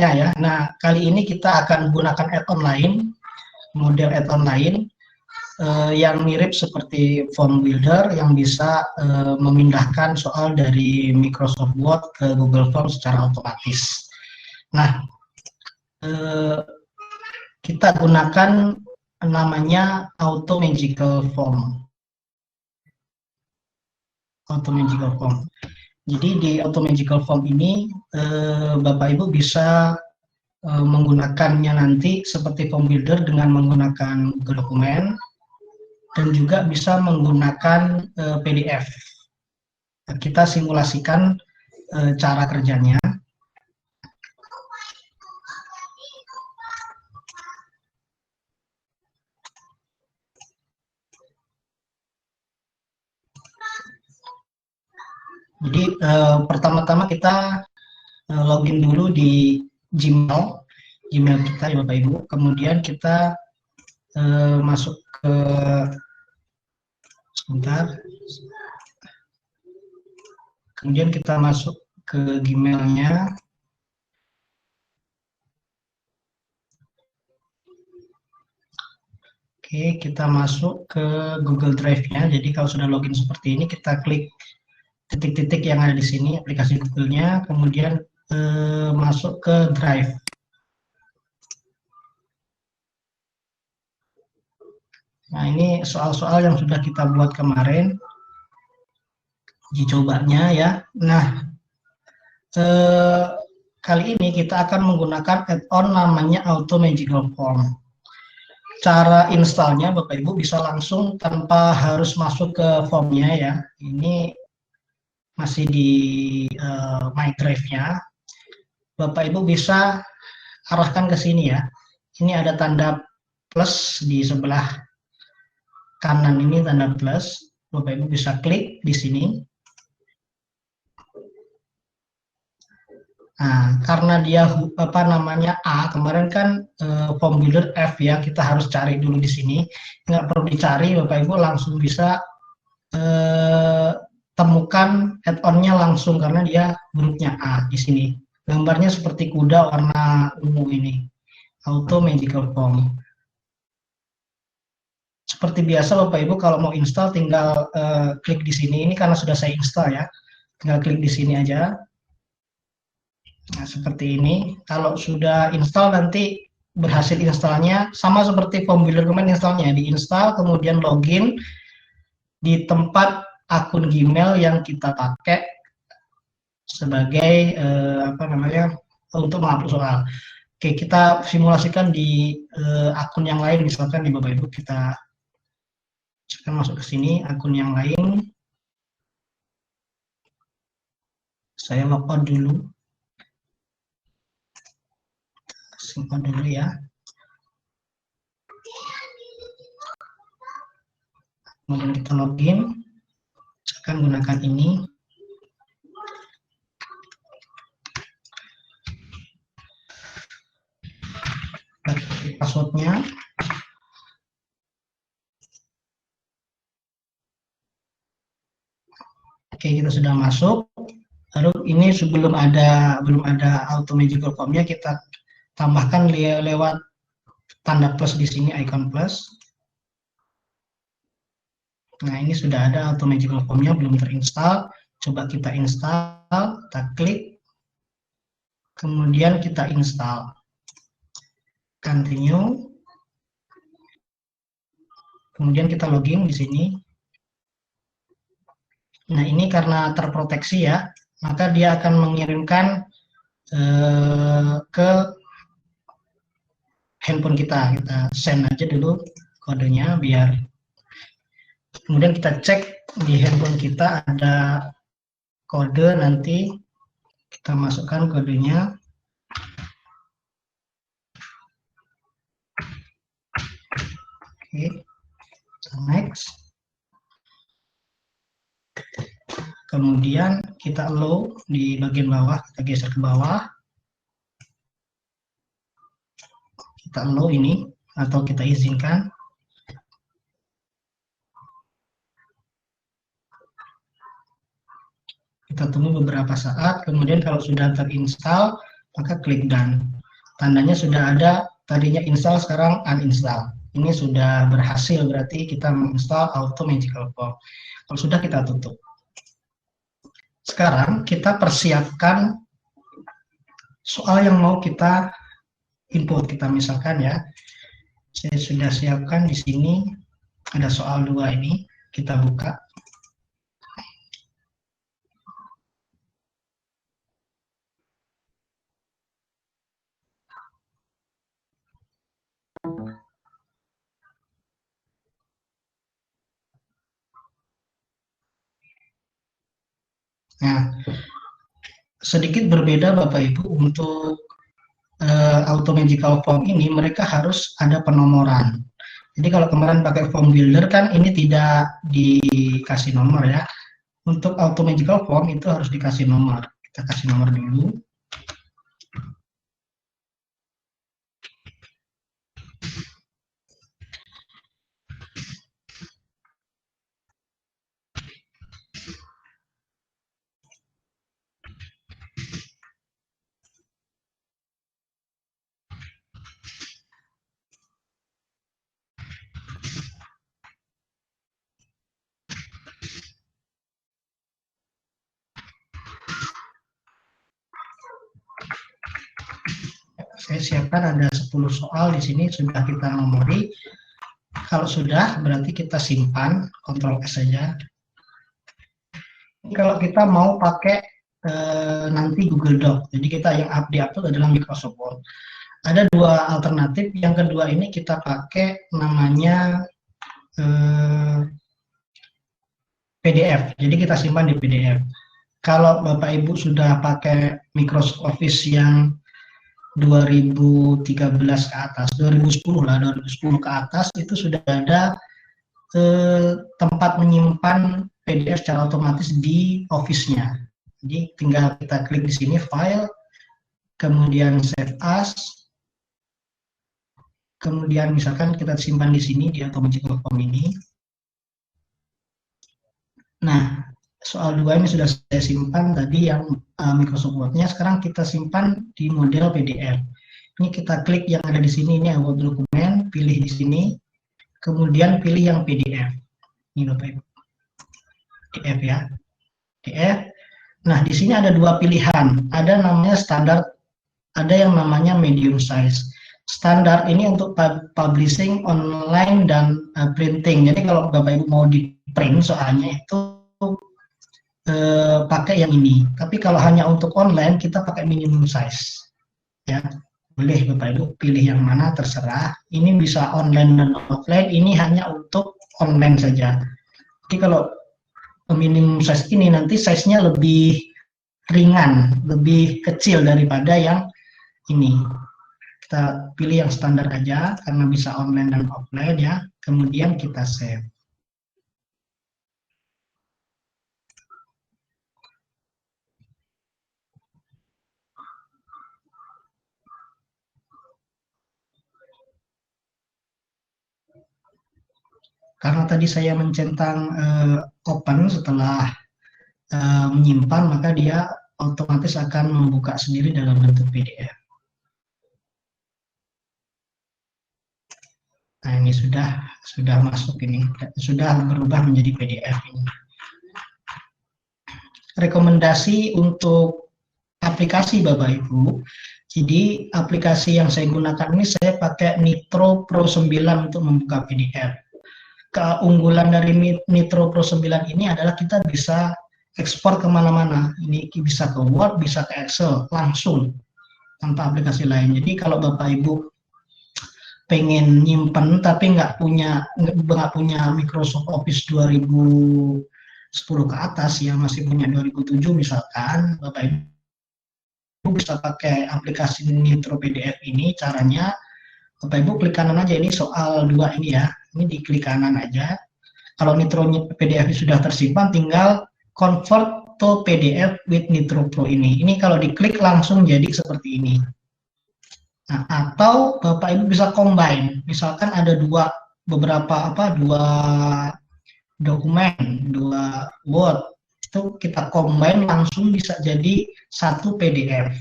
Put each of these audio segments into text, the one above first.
drive-nya ya. Nah, kali ini kita akan gunakan add-on lain, model add-on lain yang mirip seperti Form Builder yang bisa memindahkan soal dari Microsoft Word ke Google Form secara otomatis. Nah, kita gunakan namanya Auto Magical Form. Auto Magical Form. Jadi di Auto Magical Form ini Bapak Ibu bisa menggunakannya nanti seperti Form Builder dengan menggunakan Google Dokumen dan juga bisa menggunakan PDF. Kita simulasikan cara kerjanya. Jadi pertama-tama kita login dulu di Gmail kita ya Bapak Ibu. Kemudian kita masuk ke sebentar. Kemudian kita masuk ke Gmail-nya. Oke, kita masuk ke Google Drive-nya. Jadi kalau sudah login seperti ini, kita klik titik-titik yang ada di sini, aplikasi Google-nya, kemudian masuk ke Drive. Nah, ini soal-soal yang sudah kita buat kemarin, uji cobanya ya. Nah, kali ini kita akan menggunakan add-on namanya Auto Magical Form. Cara installnya Bapak Ibu bisa langsung tanpa harus masuk ke formnya ya. Ini masih di My Drive-nya. Bapak Ibu bisa arahkan ke sini ya. Ini ada tanda plus di sebelah kanan ini, tanda plus. Bapak Ibu bisa klik di sini. Nah, karena dia apa namanya A, kemarin kan Form Builder F ya, kita harus cari dulu di sini. Nggak perlu dicari, Bapak Ibu langsung bisa temukan add-on-nya langsung karena dia hurufnya A di sini. Gambarnya seperti kuda warna ungu ini, Auto Magical Form. Seperti biasa Bapak Ibu kalau mau install tinggal klik di sini. Ini karena sudah saya install ya, tinggal klik di sini aja. Nah, seperti ini. Kalau sudah install nanti berhasil installnya sama seperti Form Builder kemarin installnya, diinstal kemudian login di tempat akun Gmail yang kita pakai sebagai apa namanya untuk mengupload soal. Oke, kita simulasikan di akun yang lain, misalkan di Bapak Ibu kita masuk ke sini akun yang lain. Saya logout dulu. Simpan dulu ya. Kemudian kita login. Saya akan gunakan ini. Passwordnya. Oke, kita sudah masuk. Lalu ini belum ada Auto Magical Form-nya, kita tambahkan lewat tanda plus di sini, icon plus. Nah, ini sudah ada Auto Magical Form-nya, belum terinstall. Coba kita install, kita klik, kemudian kita install. Continue. Kemudian kita login di sini. Nah, ini karena terproteksi ya, maka dia akan mengirimkan ke handphone kita. Kita send aja dulu kodenya biar. Kemudian kita cek di handphone kita ada kode, nanti kita masukkan kodenya. Oke, next. Kemudian kita allow di bagian bawah, kita geser ke bawah. Kita allow ini atau kita izinkan. Kita tunggu beberapa saat, kemudian kalau sudah terinstall, maka klik done. Tandanya sudah ada, tadinya install, sekarang uninstall. Ini sudah berhasil, berarti kita menginstal Auto Magical Form. Kalau sudah, kita tutup. Sekarang kita persiapkan soal yang mau kita input. Kita misalkan ya, saya sudah siapkan di sini, ada soal 2 ini, kita buka. Nah, sedikit berbeda Bapak Ibu, untuk Auto Magical Form ini mereka harus ada penomoran. Jadi kalau kemarin pakai form builder kan ini tidak dikasih nomor ya. Untuk Auto Magical Form itu harus dikasih nomor. Kita kasih nomor dulu. Saya siapkan ada 10 soal di sini, sudah kita nomori. Kalau sudah, berarti kita simpan, Ctrl S saja. Ini kalau kita mau pakai nanti Google Doc, jadi kita yang diupload adalah Microsoft Word. Ada 2 alternatif. Yang kedua ini kita pakai namanya PDF, jadi kita simpan di PDF. Kalau Bapak Ibu sudah pakai Microsoft Office yang 2013 ke atas, 2010 lah, 2010 ke atas, itu sudah ada tempat menyimpan PDF secara otomatis di Office-nya. Jadi tinggal kita klik di sini, File, kemudian Save As, kemudian misalkan kita simpan di sini di Auto Magical Form ini. Nah, soal 2 ini sudah saya simpan tadi yang Microsoft Word-nya, sekarang kita simpan di model PDF. Ini kita klik yang ada di sini, ini Word dokumen, pilih di sini, kemudian pilih yang PDF. Ini Bapak Ibu. PDF ya. PDF. Nah, di sini ada 2 pilihan. Ada namanya standar, ada yang namanya medium size. Standar ini untuk publishing online dan printing. Jadi kalau Bapak Ibu mau di print soalnya itu pakai yang ini. Tapi kalau hanya untuk online kita pakai minimum size. Ya, boleh Bapak Ibu pilih yang mana terserah. Ini bisa online dan offline. Ini hanya untuk online saja. Jadi kalau minimum size ini nanti size-nya lebih ringan, lebih kecil daripada yang ini. Kita pilih yang standar aja karena bisa online dan offline ya. Kemudian kita save. Karena tadi saya mencentang open setelah menyimpan, maka dia otomatis akan membuka sendiri dalam bentuk PDF. Nah, ini sudah masuk, ini sudah berubah menjadi PDF ini. Rekomendasi untuk aplikasi Bapak Ibu. Jadi aplikasi yang saya gunakan ini saya pakai Nitro Pro 9 untuk membuka PDF. Keunggulan dari Nitro Pro 9 ini adalah kita bisa ekspor kemana-mana. Ini bisa ke Word, bisa ke Excel, langsung, tanpa aplikasi lain. Jadi kalau Bapak Ibu pengen nyimpen tapi nggak punya Microsoft Office 2010 ke atas, ya masih punya 2007 misalkan, Bapak Ibu bisa pakai aplikasi Nitro PDF ini. Caranya Bapak Ibu klik kanan aja, ini soal 2 ini ya. Ini di klik kanan aja. Kalau Nitro PDF sudah tersimpan, tinggal convert to PDF with Nitro Pro ini. Ini kalau diklik langsung jadi seperti ini. Nah, atau Bapak Ibu bisa combine. Misalkan ada dua dokumen, 2 Word, itu kita combine langsung bisa jadi 1 PDF.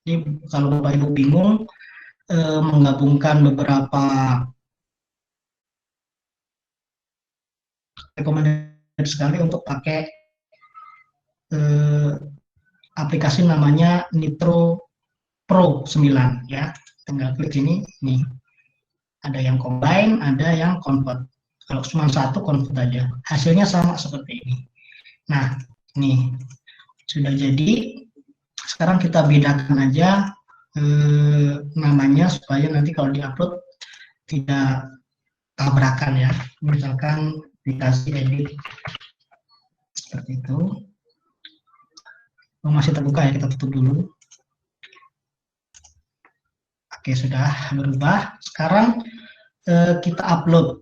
Jadi kalau Bapak Ibu bingung menggabungkan beberapa rekomendasi sekali untuk pakai aplikasi namanya Nitro Pro 9 ya. Tinggal klik ini, nih. Ada yang combine, ada yang convert. Kalau cuma satu convert aja. Hasilnya sama seperti ini. Nah, ini sudah jadi. Sekarang kita bedakan aja namanya supaya nanti kalau diupload tidak tabrakan ya. Misalkan dikasih edit seperti itu. Masih terbuka ya, kita tutup dulu. Oke, sudah berubah. Sekarang kita upload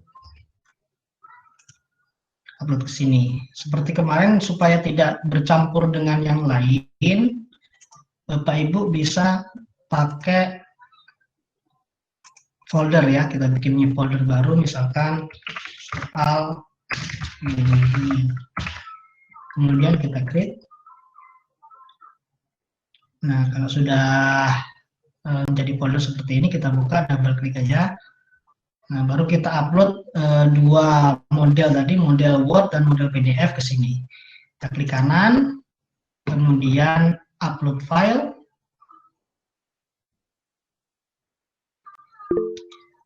ke sini. Seperti kemarin, supaya tidak bercampur dengan yang lain, Bapak Ibu bisa pakai folder ya. Kita bikin new folder baru, misalkan soal ini. Kemudian kita create. Nah, kalau sudah menjadi folder seperti ini, kita buka, double klik aja. Nah, baru kita upload dua model tadi, model Word dan model PDF ke sini. Kita klik kanan, kemudian upload file.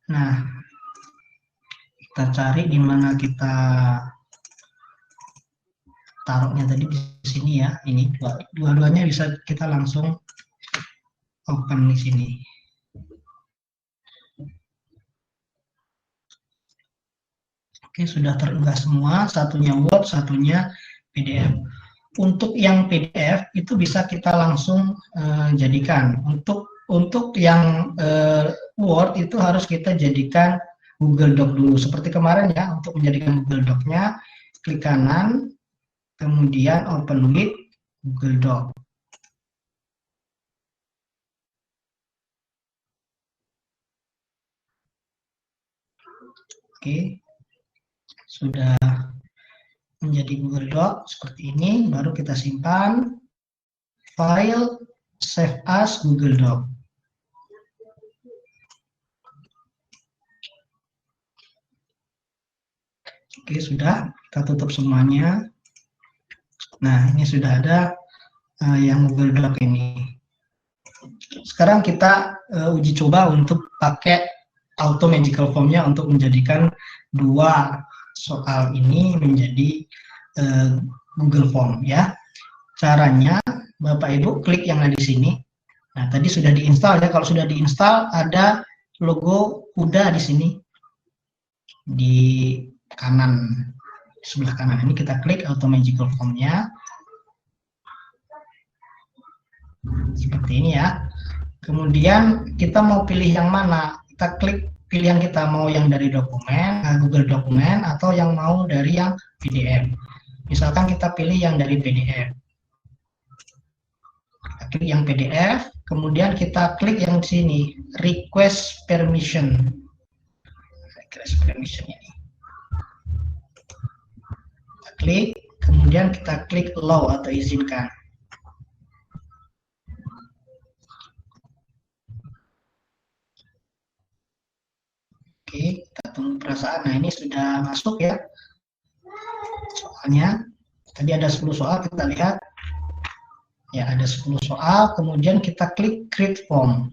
Nah, kita cari di mana kita taruhnya tadi, di sini ya. Ini dua-duanya bisa kita langsung open di sini. Oke, sudah terunggah semua, satunya Word, satunya PDF. Untuk yang PDF itu bisa kita langsung jadikan. Untuk yang Word itu harus kita jadikan Google Doc dulu. Seperti kemarin ya, untuk menjadikan Google Doc-nya, klik kanan, kemudian open with Google Doc. Oke, sudah menjadi Google Doc seperti ini, baru kita simpan, file, save as Google Doc. Oke, sudah, kita tutup semuanya. Nah, ini sudah ada yang Google Doc ini. Sekarang kita uji coba untuk pakai Auto Magical Form-nya untuk menjadikan dua soal ini menjadi Google Form ya. Caranya Bapak Ibu klik yang ada di sini. Nah, tadi sudah diinstal ya. Kalau sudah diinstal ada logo kuda di sini di kanan, sebelah kanan ini kita klik Auto Magical Form-nya. Seperti ini ya. Kemudian kita mau pilih yang mana? Kita klik pilihan kita, mau yang dari dokumen, Google Dokumen, atau yang mau dari yang PDF. Misalkan kita pilih yang dari PDF. Kita klik yang PDF, kemudian kita klik yang di sini, Request Permission. Request Permission ini. Kita klik, kemudian kita klik Allow atau izinkan. Oke, kita tunggu perasaan. Nah, ini sudah masuk ya soalnya. Tadi ada 10 soal, kita lihat. Ya, ada 10 soal, kemudian kita klik Create Form.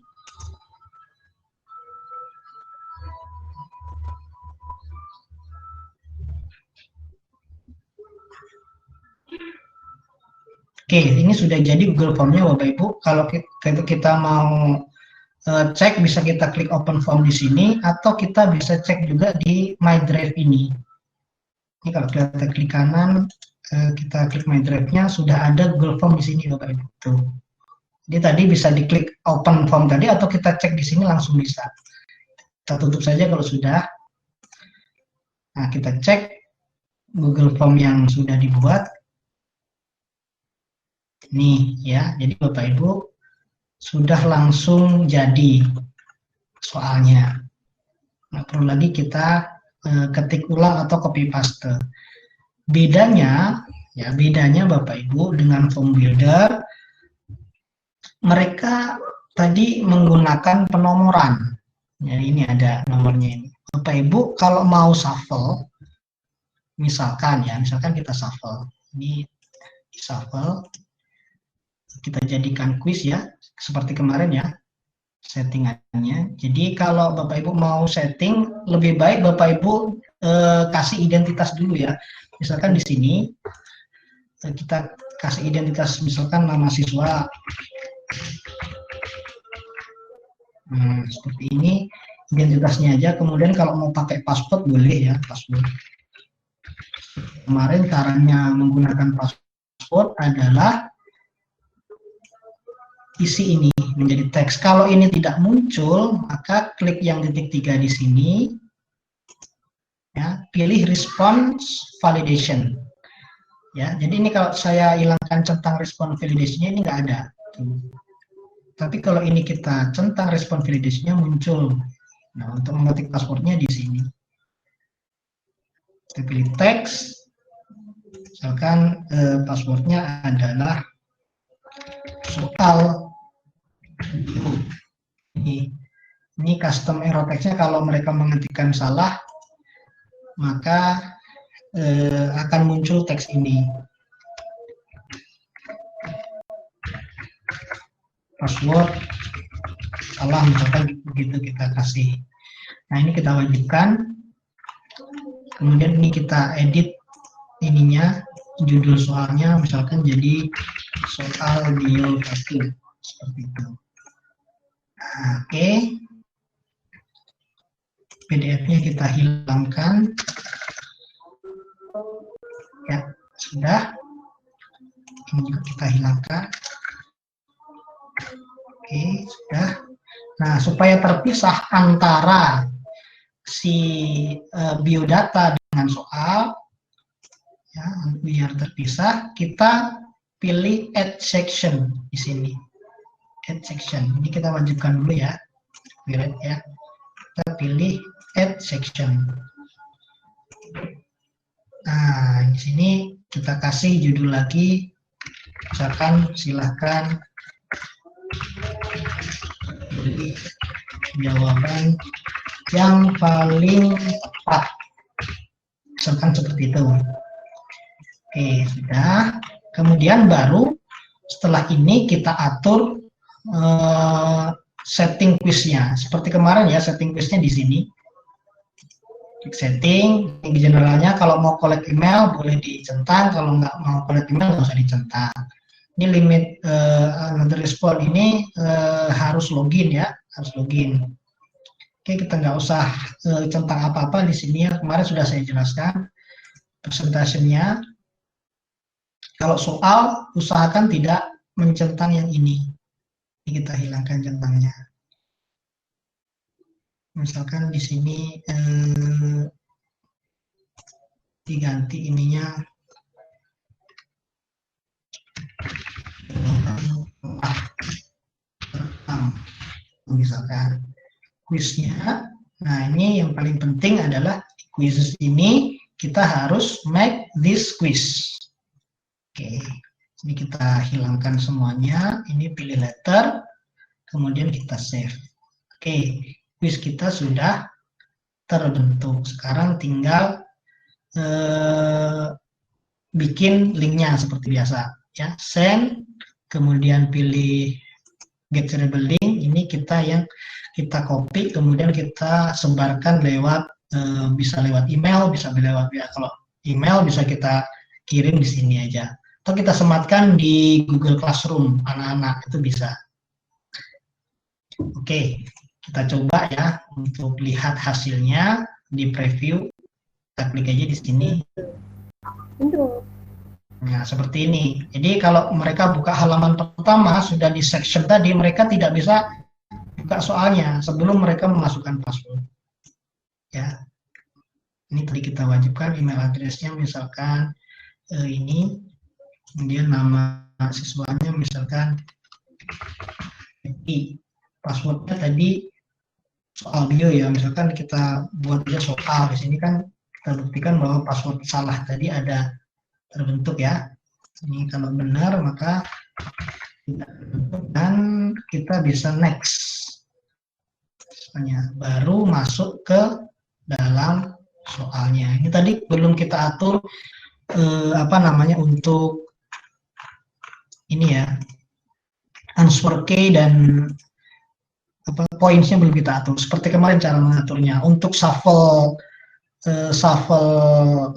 Oke, ini sudah jadi Google Form-nya Bapak Ibu. Kalau kita mau cek, bisa kita klik open form di sini, atau kita bisa cek juga di My Drive ini. Ini kalau kita klik kanan, kita klik My Drive-nya, sudah ada Google Form di sini Bapak Ibu. Tuh. Jadi tadi bisa diklik open form tadi, atau kita cek di sini langsung bisa. Kita tutup saja kalau sudah. Nah, kita cek Google Form yang sudah dibuat. Nih ya, jadi Bapak Ibu sudah langsung jadi soalnya. Nggak perlu lagi kita ketik ulang atau copy paste. Bedanya Bapak Ibu dengan form builder, mereka tadi menggunakan penomoran. Ya, ini ada nomornya ini. Bapak Ibu kalau mau shuffle, misalkan kita shuffle. Ini shuffle, kita jadikan quiz ya, seperti kemarin ya, settingannya. Jadi kalau Bapak Ibu mau setting, lebih baik Bapak Ibu kasih identitas dulu ya. Misalkan di sini, kita kasih identitas, misalkan nama siswa. Nah, seperti ini identitasnya aja. Kemudian kalau mau pakai password boleh ya, password. Kemarin caranya menggunakan password adalah isi ini menjadi teks. Kalau ini tidak muncul, maka klik yang titik 3 di sini, ya, pilih response validation. Ya, jadi ini kalau saya hilangkan centang response validation-nya ini nggak ada. Tapi kalau ini kita centang response validation-nya muncul. Nah, untuk mengetik passwordnya di sini. Kita pilih teks. Misalkan passwordnya adalah soal. Ini custom error text-nya kalau mereka mengetikkan salah, maka akan muncul teks ini. Password salah, misalkan begitu kita kasih. Nah, ini kita wajibkan. Kemudian ini kita edit ininya, judul soalnya misalkan jadi soal biografi seperti itu. Nah, oke. PDF-nya kita hilangkan. Ya, sudah. Ini juga kita hilangkan. Oke, sudah. Nah, supaya terpisah antara si biodata dengan soal, ya, biar terpisah, kita pilih add section di sini. Add section. Ini kita wajibkan dulu ya. Ya. Kita pilih add section. Nah, di sini kita kasih judul lagi. Misalkan silahkan jawaban yang paling tepat. Misalkan seperti itu. Oke, sudah. Kemudian baru setelah ini kita atur setting quiznya. Seperti kemarin ya, setting quiznya di sini. Klik setting, tinggi generalnya kalau mau collect email boleh dicentang, kalau nggak mau collect email nggak usah dicentang. Ini limit another respond ini harus login ya, harus login. Oke, kita nggak usah centang apa-apa di sini ya, kemarin sudah saya jelaskan presentasinya. Kalau soal, usahakan tidak mencentang yang ini. Ini kita hilangkan centangnya. Misalkan di sini diganti ininya misalkan quiznya. Nah, ini yang paling penting adalah di quiz ini kita harus make this quiz. Oke, ini kita hilangkan semuanya. Ini pilih letter, kemudian kita save. Oke, quiz kita sudah terbentuk. Sekarang tinggal bikin linknya seperti biasa. Ya, send, kemudian pilih get shareable link. Ini yang kita copy, kemudian kita sebarkan lewat bisa lewat email, bisa lewat ya. Kalau email bisa kita kirim di sini aja. Atau kita sematkan di Google Classroom anak-anak, itu bisa. Oke, kita coba ya untuk lihat hasilnya di preview. Kita klik aja di sini. Nah, seperti ini. Jadi kalau mereka buka halaman pertama sudah di section tadi, mereka tidak bisa buka soalnya sebelum mereka memasukkan password. Ya, ini tadi kita wajibkan email address-nya, misalkan ini, kemudian nama siswanya misalkan passwordnya tadi soal bio ya, misalkan kita buat aja soal. Di sini kan kita buktikan bahwa password salah tadi ada terbentuk ya. Ini kalau benar maka tidak terbentuk, dan kita bisa next. Baru masuk ke dalam soalnya. Ini tadi belum kita atur untuk ini ya, answer key dan pointsnya belum kita atur. Seperti kemarin cara mengaturnya. Untuk shuffle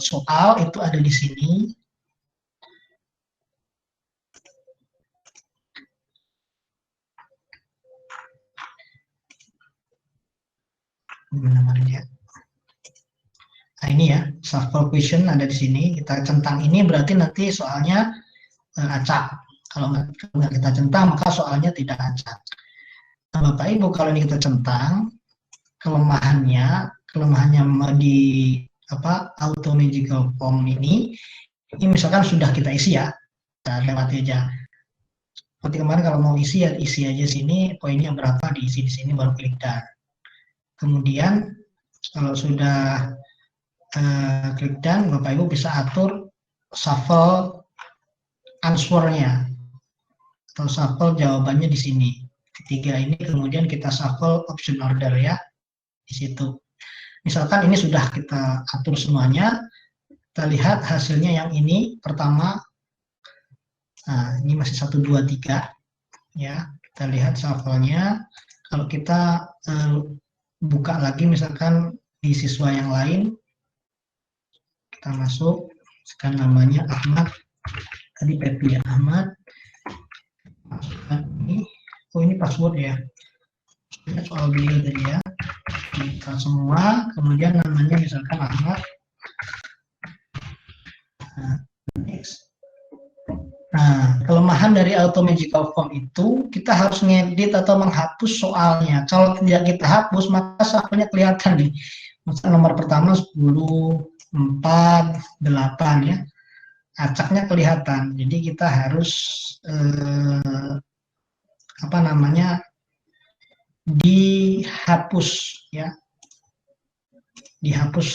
soal itu ada di sini. Namanya. Nah ini ya, shuffle question ada di sini. Kita centang ini berarti nanti soalnya acak. Kalau nggak kita centang maka soalnya tidak acak. Nah, Bapak Ibu, kalau ini kita centang, kelemahannya di auto magical form ini misalkan sudah kita isi ya, kita lewati aja. Seperti kemarin kalau mau isi ya isi aja sini, poinnya berapa diisi di sini baru klik done. Kemudian kalau sudah klik done, Bapak Ibu bisa atur shuffle answer-nya atau shuffle jawabannya di sini. Ketiga ini kemudian kita shuffle option order ya di situ. Misalkan ini sudah kita atur semuanya, kita lihat hasilnya yang ini pertama. Nah, ini masih 1 2 3 ya. Kita lihat shuffle-nya. Kalau kita buka lagi misalkan di siswa yang lain, kita masuk, sekarang namanya Ahmad, tadi Pepi ya, Ahmad. Masukkan ini, ini password ya. Soal beliau tadi ya. Kita semua, kemudian namanya misalkan Ahmad. Next. Nah, kelemahan dari auto magical form itu kita harus ngedit atau menghapus soalnya. Kalau tidak kita hapus, maka shuffle-nya kelihatan nih. Misalnya nomor pertama 10, 4, 8 ya. Acaknya kelihatan. Jadi kita harus dihapus ya. Dihapus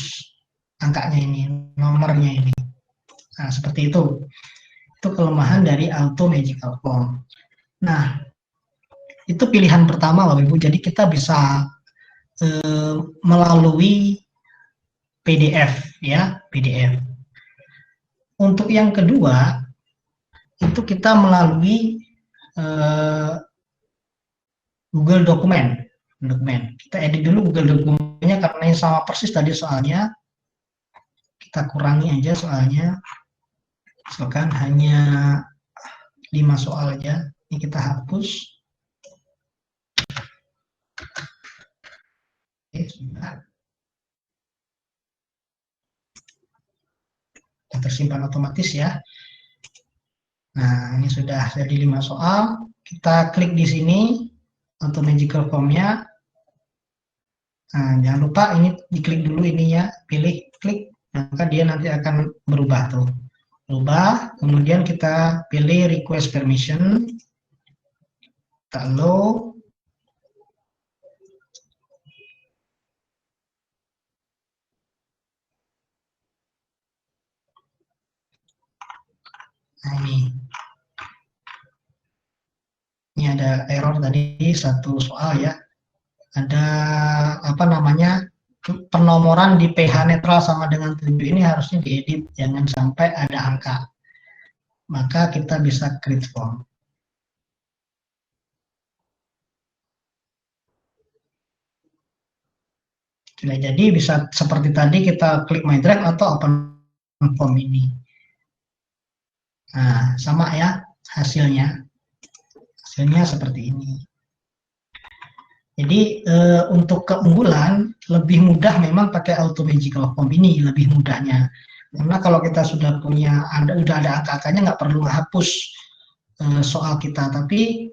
angkanya ini, nomornya ini. Nah, seperti itu. Itu kelemahan dari auto magical form. Nah, itu pilihan pertama Bapak Ibu. Jadi kita bisa melalui PDF ya, PDF. Untuk yang kedua, itu kita melalui Google Dokumen. Kita edit dulu Google Dokumennya karena ini sama persis tadi soalnya. Kita kurangi aja soalnya. Misalkan hanya 5 soal aja. Ini kita hapus. Oke, sudah. Tersimpan otomatis ya. Nah, ini sudah jadi 5 soal. Kita klik di sini auto magical form-nya. Nah, jangan lupa ini diklik dulu ininya, pilih klik, maka dia nanti akan berubah tuh. Berubah, kemudian kita pilih request permission. Kita allow. Nah, ini ada error tadi satu soal ya. Ada penomoran di PH netral sama dengan 7 ini harusnya diedit, jangan sampai ada angka. Maka kita bisa create form. Sudah jadi bisa seperti tadi kita klik my drive atau open form ini. Nah, sama ya hasilnya. Hasilnya seperti ini. Jadi untuk keunggulan lebih mudah memang pakai auto magical form ini, lebih mudahnya. Karena kalau kita sudah udah ada angka-angkanya nggak perlu hapus soal kita. Tapi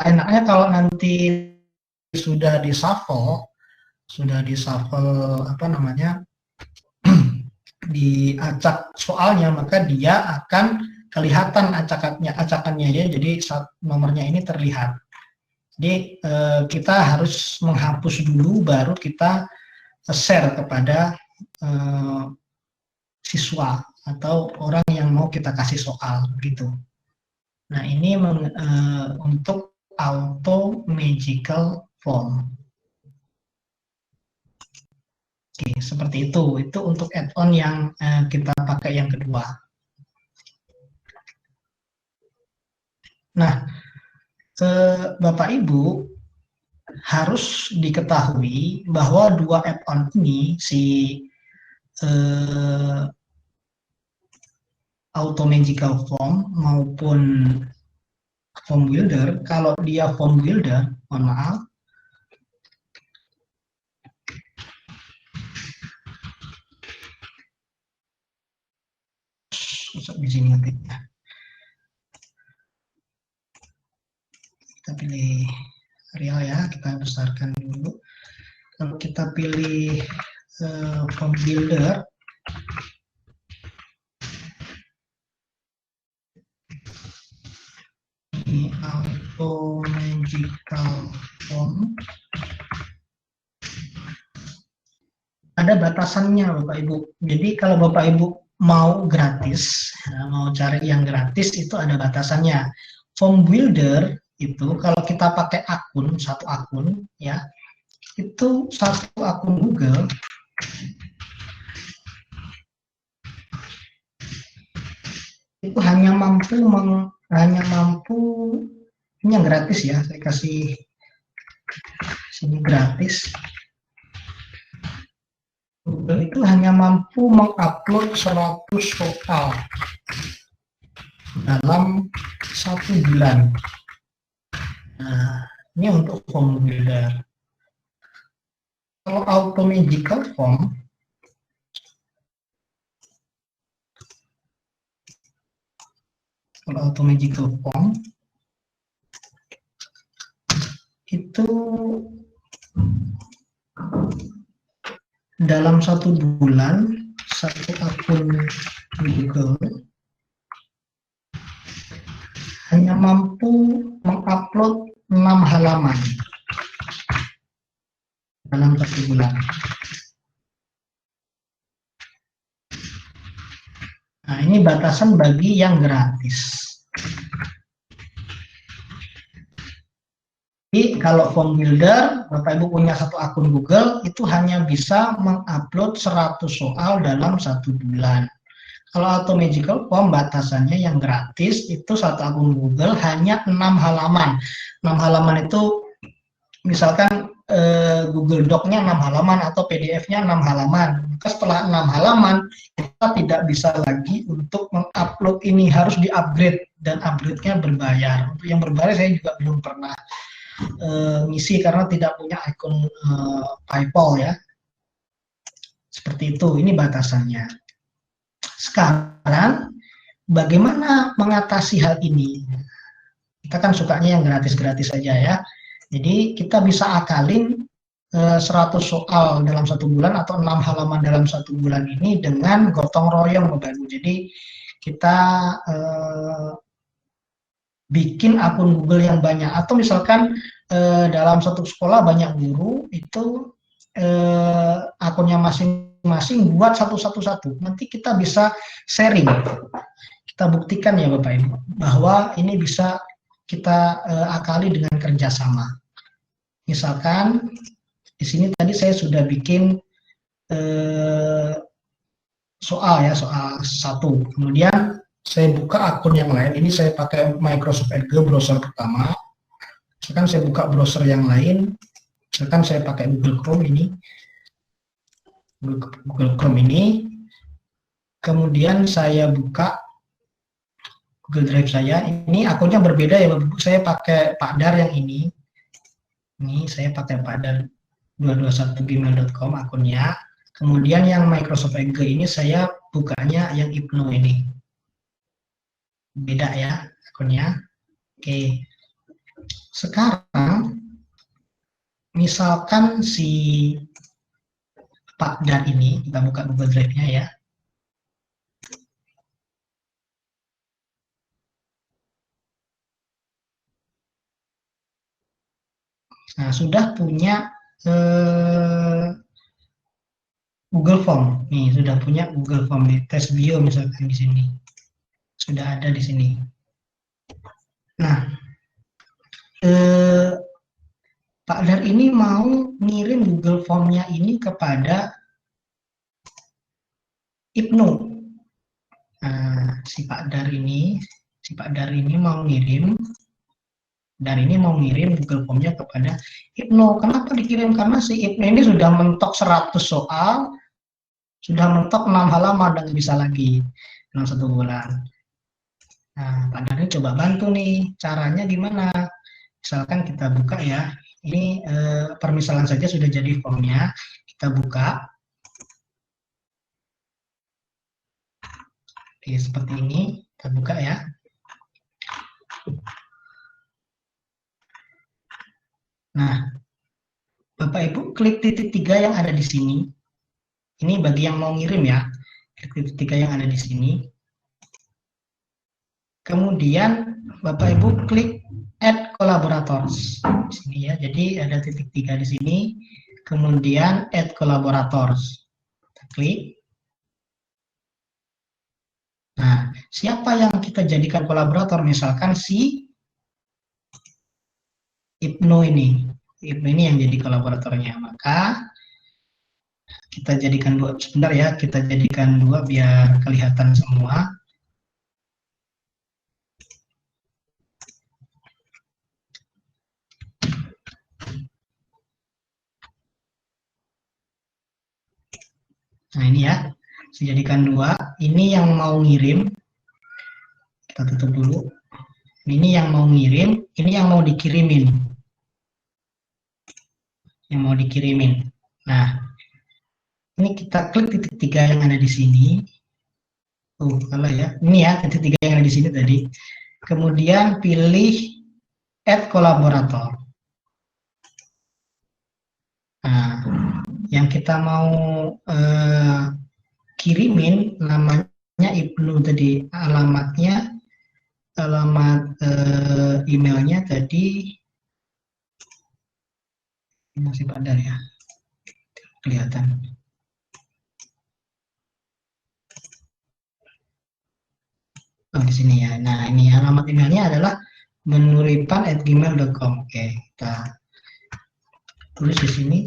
enaknya kalau nanti sudah di shuffle diacak soalnya, maka dia akan kelihatan acakannya ya. Jadi nomornya ini terlihat. Jadi kita harus menghapus dulu baru kita share kepada siswa atau orang yang mau kita kasih soal gitu. Nah, ini untuk Auto Magical Form. Oke, seperti itu. Itu untuk add-on yang kita pakai yang kedua. Nah, Bapak Ibu harus diketahui bahwa dua add-on ini, si Auto Magical Form maupun Form Builder, kalau dia Form Builder, mohon maaf, di sini ngetiknya. Kita pilih real ya, kita besarkan dulu. Kalau kita pilih Form Builder, ini Auto Magical Form, ada batasannya Bapak Ibu. Jadi kalau Bapak Ibu mau gratis, mau cari yang gratis itu ada batasannya. Form Builder itu kalau kita pakai akun, satu akun ya, itu satu akun Google itu hanya mampu ini yang gratis ya, saya kasih sini gratis. Google itu hanya mampu mengupload 100 soal dalam 1 bulan. Nah, ini untuk Form Builder. Kalau Auto Magical Form, itu dalam 1 bulan satu akun Google hanya mampu mengupload 6 halaman dalam 1 bulan. Nah, ini batasan bagi yang gratis. Jadi kalau Form Builder, Bapak Ibu punya satu akun Google, itu hanya bisa mengupload 100 soal dalam 1 bulan. Kalau Auto Magical Form, batasannya yang gratis, itu satu akun Google hanya 6 halaman. 6 halaman itu, misalkan Google Doc-nya 6 halaman atau PDF-nya 6 halaman. Maka setelah 6 halaman, kita tidak bisa lagi untuk mengupload ini, harus di-upgrade, dan upgrade-nya berbayar. Untuk yang berbayar saya juga belum pernah ngisi karena tidak punya akun PayPal ya. Seperti itu, ini batasannya. Sekarang, bagaimana mengatasi hal ini? Kita kan sukanya yang gratis-gratis saja ya. Jadi kita bisa akalin 100 soal dalam 1 bulan atau 6 halaman dalam 1 bulan ini dengan gotong royong Bapak Ibu. Jadi kita bikin akun Google yang banyak, atau misalkan dalam satu sekolah banyak guru, itu akunnya masing-masing buat satu-satu. Nanti kita bisa sharing. Kita buktikan ya Bapak Ibu bahwa ini bisa kita akali dengan kerjasama. Misalkan di sini tadi saya sudah bikin soal 1. Kemudian saya buka akun yang lain. Ini saya pakai Microsoft Edge browser pertama. Misalkan saya buka browser yang lain. Misalkan saya pakai Google Chrome ini. Kemudian saya buka Google Drive saya. Ini akunnya berbeda ya Bapak. Saya pakai Pak Dar yang ini. Ini saya pakai Pak Dar 221gmail.com akunnya. Kemudian yang Microsoft Edge ini saya bukanya yang Ibnu ini. Beda ya akunnya. Oke. Sekarang misalkan si Pak Dan ini, kita buka Google Drive-nya ya. Nah, sudah punya Google Form. Nih, sudah punya Google Form di tes bio misalkan di sini. Sudah ada di sini. Nah, Pak Dar ini mau ngirim Google Form-nya ini kepada Ibnu. Nah, si Pak Dar ini mau ngirim Google Form-nya kepada Ibnu. Kenapa dikirim? Karena si Ibnu ini sudah mentok 100 soal, sudah mentok 6 halaman dan bisa lagi dalam 1 bulan. Nah, Pak Dar ini coba bantu nih, caranya gimana? Misalkan kita buka ya, ini permisalan saja sudah jadi formnya, kita buka. Oke, seperti ini, kita buka ya. Nah, Bapak Ibu klik titik 3 yang ada di sini. Ini bagi yang mau ngirim ya. Klik titik 3 yang ada di sini. Kemudian Bapak Ibu klik add collaborators di sini ya. Jadi ada titik 3 di sini. Kemudian add collaborators. Kita klik. Nah, siapa yang kita jadikan kolaborator? Misalkan si Ibnu ini. Ibnu ini yang jadi kolaboratornya. Maka kita jadikan 2. Sebentar ya, kita jadikan 2 biar kelihatan semua. Nah, ini ya. Saya jadikan 2. Ini yang mau ngirim. Kita tutup dulu. Ini yang mau ngirim, ini yang mau dikirimin. Yang mau dikirimin. Nah, ini kita klik titik 3 yang ada di sini. Salah ya. Ini ya, titik 3 yang ada di sini tadi. Kemudian pilih add collaborator. Nah, yang kita mau kirimin namanya Ibnu tadi, alamat emailnya tadi masih Padar ya, kelihatan. Di sini ya. Nah, ini alamat emailnya adalah menuripan@gmail.com. Oke, kita tulis di sini.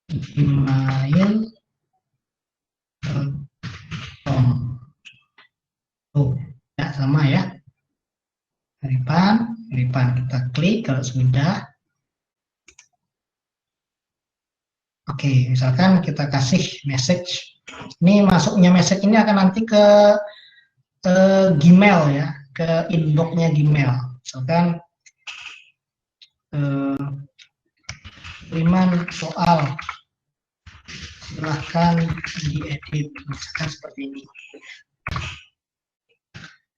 gmail.com. Ya, sama ya. Ripan, kita klik kalau sudah. Oke, misalkan kita kasih message. Ini masuknya message ini akan nanti ke Gmail ya, ke inboxnya Gmail. Misalkan Riman soal, silahkan diedit, misalkan seperti ini.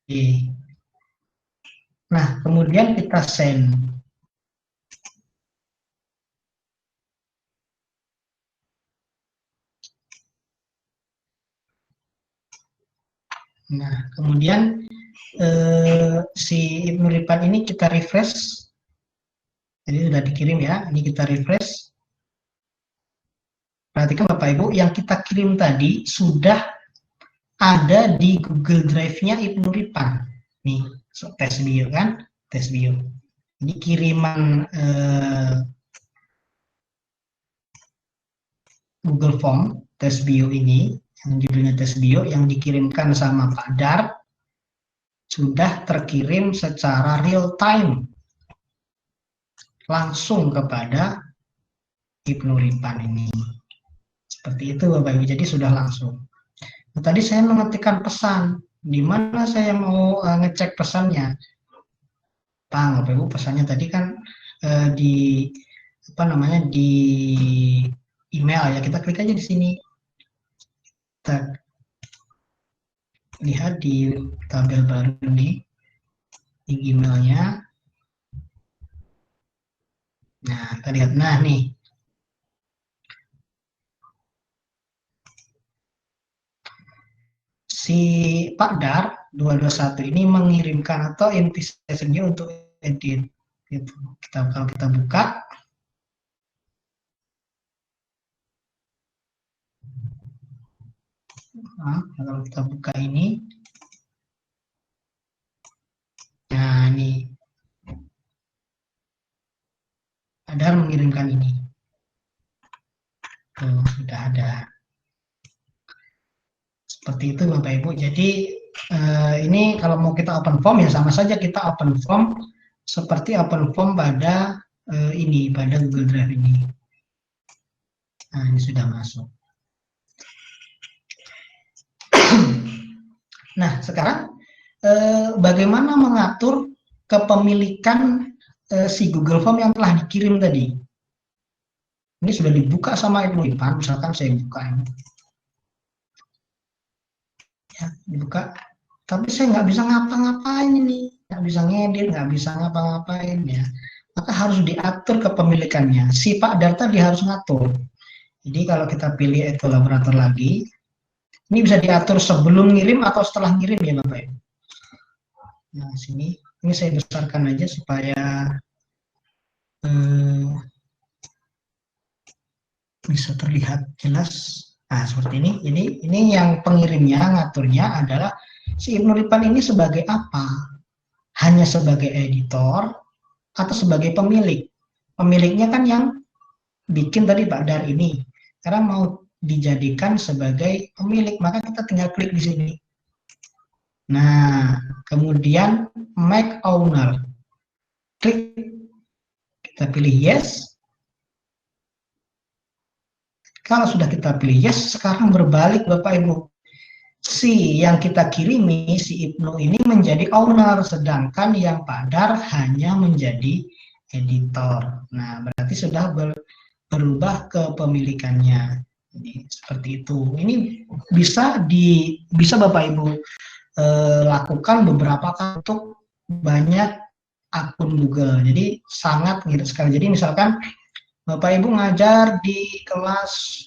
Oke. Nah, kemudian kita send. Nah, kemudian si Ibnu Ripan ini kita refresh. Jadi sudah dikirim ya, ini kita refresh. Perhatikan Bapak Ibu, yang kita kirim tadi sudah ada di Google Drive-nya Ibnu Ripan. Nih, tes bio kan, tes bio. Ini kiriman Google Form tes bio ini, yang judulnya tes bio, yang dikirimkan sama Pak Dar, sudah terkirim secara real time langsung kepada Ibnu Ripan ini. Seperti itu Bapak Ibu, jadi sudah langsung. Nah, tadi saya mengetikkan pesan, di mana saya mau ngecek pesannya. Bapak Ibu, pesannya tadi kan di di email ya, kita klik aja di sini. Kita lihat di tabel baru nih, di emailnya. Nah, kita lihat, nah nih. Si Pak Dar 221 ini mengirimkan atau invitation-nya untuk edit. Gitu. Kalau kita buka, Nah, kalau kita buka ini, nah ini Adar mengirimkan ini. Tuh, sudah ada. Seperti itu Bapak Ibu. Jadi ini kalau mau kita open form ya sama saja kita open form seperti open form pada ini, pada Google Drive ini. Nah, ini sudah masuk. Nah, sekarang bagaimana mengatur kepemilikan si Google Form yang telah dikirim tadi? Ini sudah dibuka sama Ibu Ipan, misalkan saya buka ini. Ya, dibuka. Tapi saya nggak bisa ngapa-ngapain ini, nggak bisa ngedit, nggak bisa ngapa-ngapain ya. Maka harus diatur kepemilikannya. Si Pak Dar tadi harus ngatur. Jadi kalau kita pilih kolaborator lagi, ini bisa diatur sebelum ngirim atau setelah ngirim ya Bapak Ibu. Nah sini, ini saya besarkan aja supaya bisa terlihat jelas. Nah seperti ini. Jadi ini yang pengirimnya ngaturnya adalah si Ibnu Ripan ini sebagai apa? Hanya sebagai editor atau sebagai pemilik? Pemiliknya kan yang bikin tadi Pak Dar ini. Karena mau dijadikan sebagai pemilik, maka kita tinggal klik di sini. Nah, kemudian make owner. Klik, kita pilih yes. Kalau sudah kita pilih yes, sekarang berbalik Bapak Ibu. Si yang kita kirimi, si Ibnu ini menjadi owner, sedangkan yang Pak Dar hanya menjadi editor. Nah, berarti sudah berubah kepemilikannya. Jadi, seperti itu. Ini bisa Bapak Ibu lakukan beberapa kali untuk banyak akun Google. Jadi sangat ngirit sekali. Jadi misalkan Bapak Ibu ngajar di kelas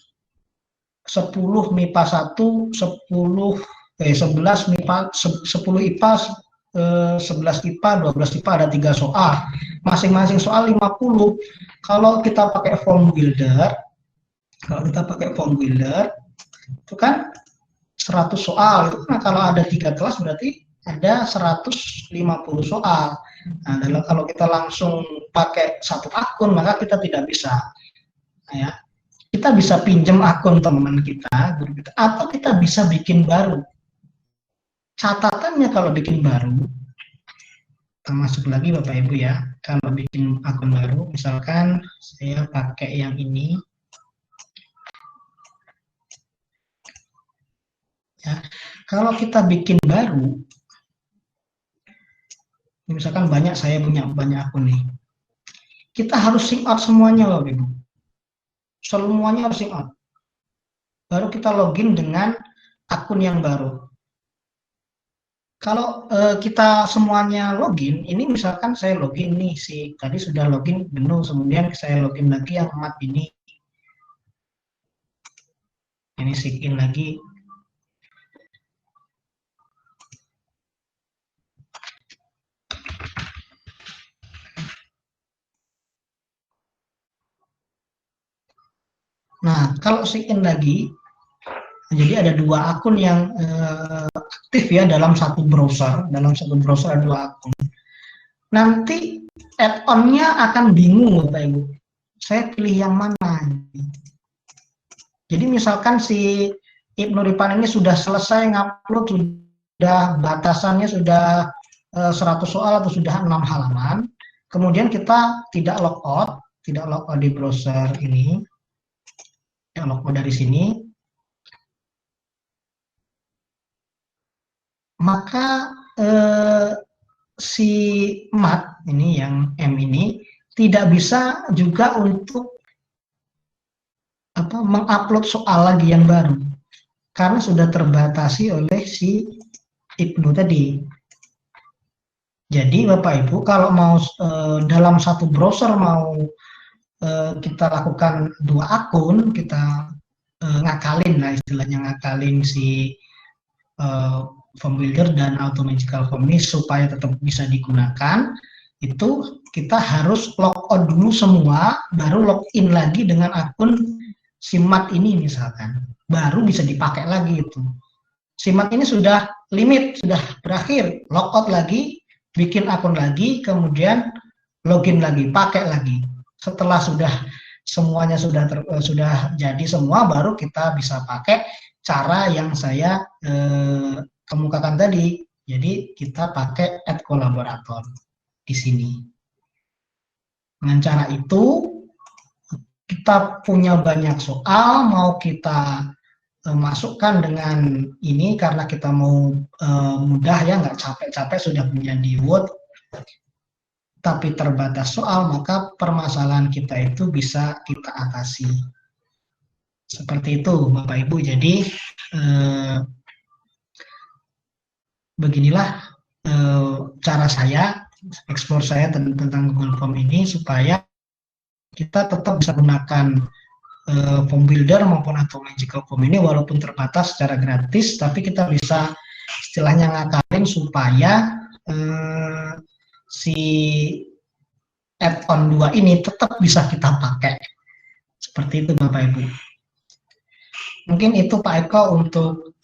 10 MIPA 1, 11 MIPA, 10 IPA, 11 IPA, 12 IPA, ada 3 soal. Masing-masing soal 50. Kalau kita pakai form builder, itu kan 100 soal. Itu kan kalau ada 3 kelas berarti ada 150 soal. Nah, kalau kita langsung pakai satu akun, maka kita tidak bisa. Nah, ya. Kita bisa pinjam akun teman kita, guru kita, atau kita bisa bikin baru. Catatannya kalau bikin baru, termasuk lagi Bapak Ibu ya, kalau bikin akun baru, misalkan saya pakai yang ini, ya, kalau kita bikin baru, misalkan saya punya banyak akun nih, kita harus sync out semuanya Bapak Ibu, semuanya harus sync out, baru kita login dengan akun yang baru. Kalau kita semuanya login, ini misalkan saya login nih, tadi sudah login penuh, kemudian saya login lagi yang mat ini sign in lagi. Nah, kalau sign in lagi, jadi ada 2 akun yang aktif ya dalam satu browser. Dalam satu browser ada 2 akun. Nanti add-on-nya akan bingung Bapak Ibu. Saya pilih yang mana? Jadi misalkan si Ibnu Ripan ini sudah selesai ngupload, sudah batasannya sudah 100 soal atau sudah 6 halaman. Kemudian kita tidak logout di browser ini. Tidak logout dari sini. Maka si mat ini yang M ini tidak bisa juga untuk mengupload soal lagi yang baru karena sudah terbatasi oleh si Ibnu tadi. Jadi Bapak Ibu kalau mau dalam satu browser mau kita lakukan 2 akun, kita ngakalin lah istilahnya, ngakalin si form builder dan auto magical form ini supaya tetap bisa digunakan, itu kita harus logout dulu semua, baru login lagi dengan akun si mat ini misalkan, baru bisa dipakai lagi itu. simak ini sudah limit, sudah berakhir, logout lagi, bikin akun lagi, kemudian login lagi, pakai lagi. Setelah semuanya sudah jadi semua, baru kita bisa pakai cara yang saya kemukakan tadi. Jadi kita pakai add kolaborator di sini. Dengan cara itu kita punya banyak soal, mau kita masukkan dengan ini karena kita mau mudah ya, nggak capek-capek sudah punya di Word, tapi terbatas soal, maka permasalahan kita itu bisa kita atasi. Seperti itu Bapak Ibu. Jadi beginilah cara saya, explore saya tentang Google Form ini, supaya kita tetap bisa gunakan form builder maupun atau magical form ini walaupun terbatas secara gratis, tapi kita bisa istilahnya ngakalin supaya si add-on 2 ini tetap bisa kita pakai. Seperti itu Bapak Ibu. Mungkin itu Pak Eko untuk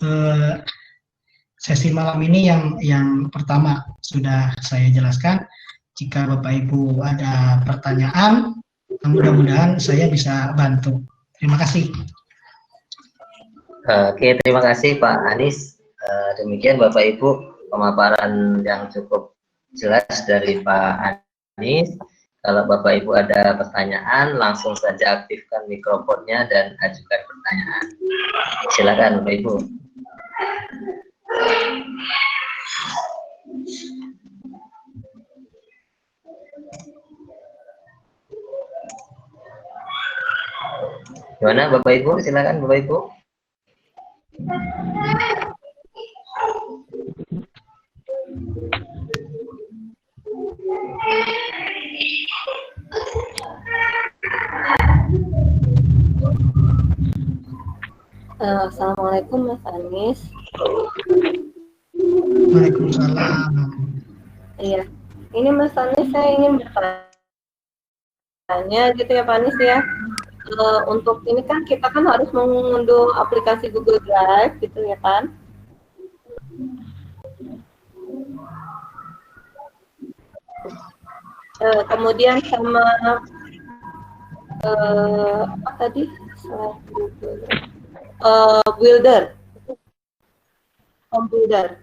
sesi malam ini yang pertama sudah saya jelaskan. Jika Bapak Ibu ada pertanyaan, mudah-mudahan saya bisa bantu. Terima kasih. Oke, terima kasih Pak Anies. Demikian Bapak Ibu pemaparan yang cukup jelas dari Pak Anies. Kalau Bapak Ibu ada pertanyaan, langsung saja aktifkan mikrofonnya dan ajukan pertanyaan. Silakan Bapak Ibu. Gimana Bapak Ibu? Silakan Bapak Ibu. Assalamualaikum Mas Anies. Waalaikumsalam. Iya, ini Mas Anies saya ingin bertanya gitu ya Pak Anies ya. Untuk ini kan kita kan harus mengunduh aplikasi Google Drive gitu ya kan. Kemudian sama apa tadi? Builder, home builder.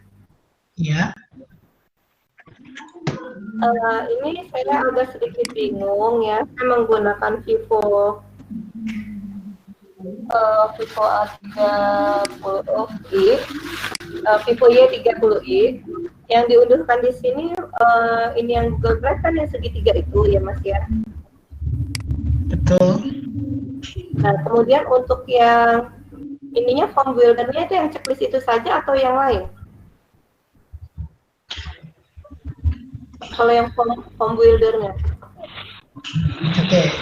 Ya. Ini saya agak sedikit bingung ya. Saya menggunakan Vivo A30i, Vivo Y30i. Yang diunduhkan di sini ini yang Google Drive kan yang segitiga itu ya Mas ya. Betul. Nah kemudian untuk yang ininya form buildernya itu yang checklist itu saja atau yang lain? Kalau yang form buildernya. Oke.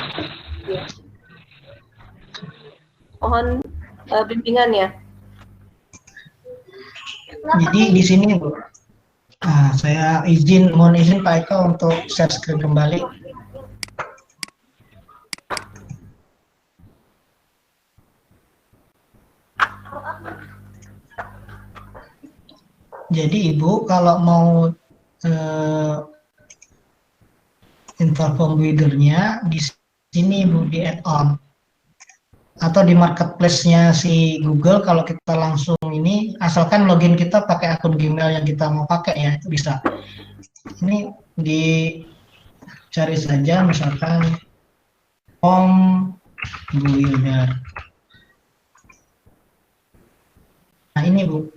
Ya. Mohon bimbingannya. Jadi di sini Bu, saya mohon izin Pak Eko untuk share screen kembali. Jadi Ibu kalau mau install form buildernya di sini Bu, di add-on atau di marketplace-nya si Google. Kalau kita langsung ini, asalkan login kita pakai akun Gmail yang kita mau pakai ya, itu bisa. Ini dicari saja misalkan form builder. Nah ini Bu,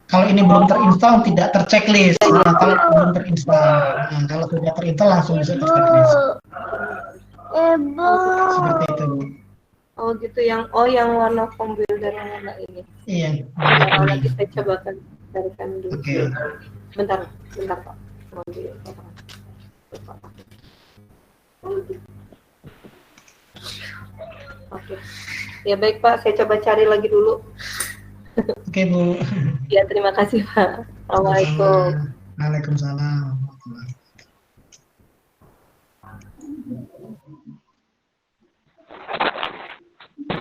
kalau ini belum terinstall tidak terchecklist. Nah, kalau belum terinstall, kalau sudah terinstall langsung bisa terchecklist. Seperti itu Bu. Oh gitu, yang warna form builder yang warna ini. Iya. Lagi saya coba carikan dulu. Oke. Bentar Pak. Oke. Ya baik Pak, saya coba cari lagi dulu. Oke Bu. Ya terima kasih Pak. Assalamualaikum. Waalaikumsalam.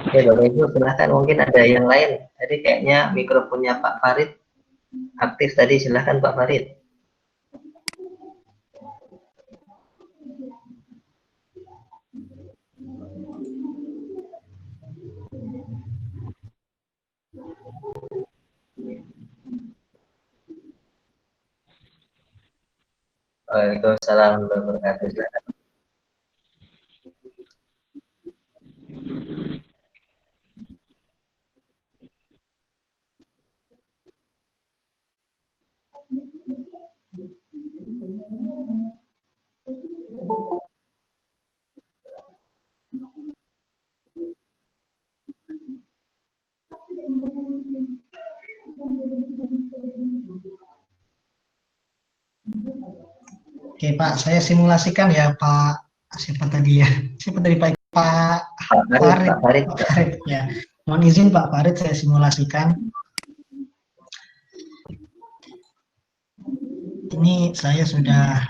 Oke, Bapak Ibu, silahkan mungkin ada yang lain. Tadi kayaknya mikrofonnya Pak Farid aktif tadi, silahkan Pak Farid. Waalaikumsalam warahmatullahi wabarakatuh. Silahkan. Oke Pak, saya simulasikan ya Pak, siapa tadi ya? Siapa tadi Pak Pak Farid, Farid, Pak Farid. Pak Farid ya. Mohon izin Pak Farid, saya simulasikan. Ini saya sudah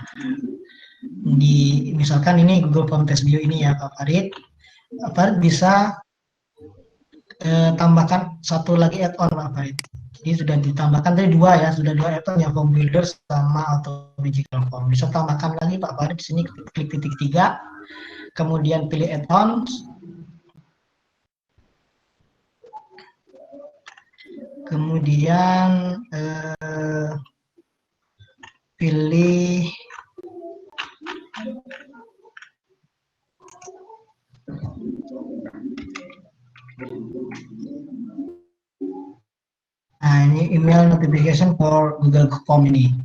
misalkan ini Google Form Test Bio ini ya Pak Farid. Pak Farid bisa tambahkan satu lagi add-on Pak Farid. Jadi sudah ditambahkan tadi dua ya, sudah dua add-on yang Form Builder sama Auto Magical Form. Bisa tambahkan lagi Pak Farid di sini klik titik 3, kemudian pilih add-on, kemudian pilih ini email notification for Google Form ini.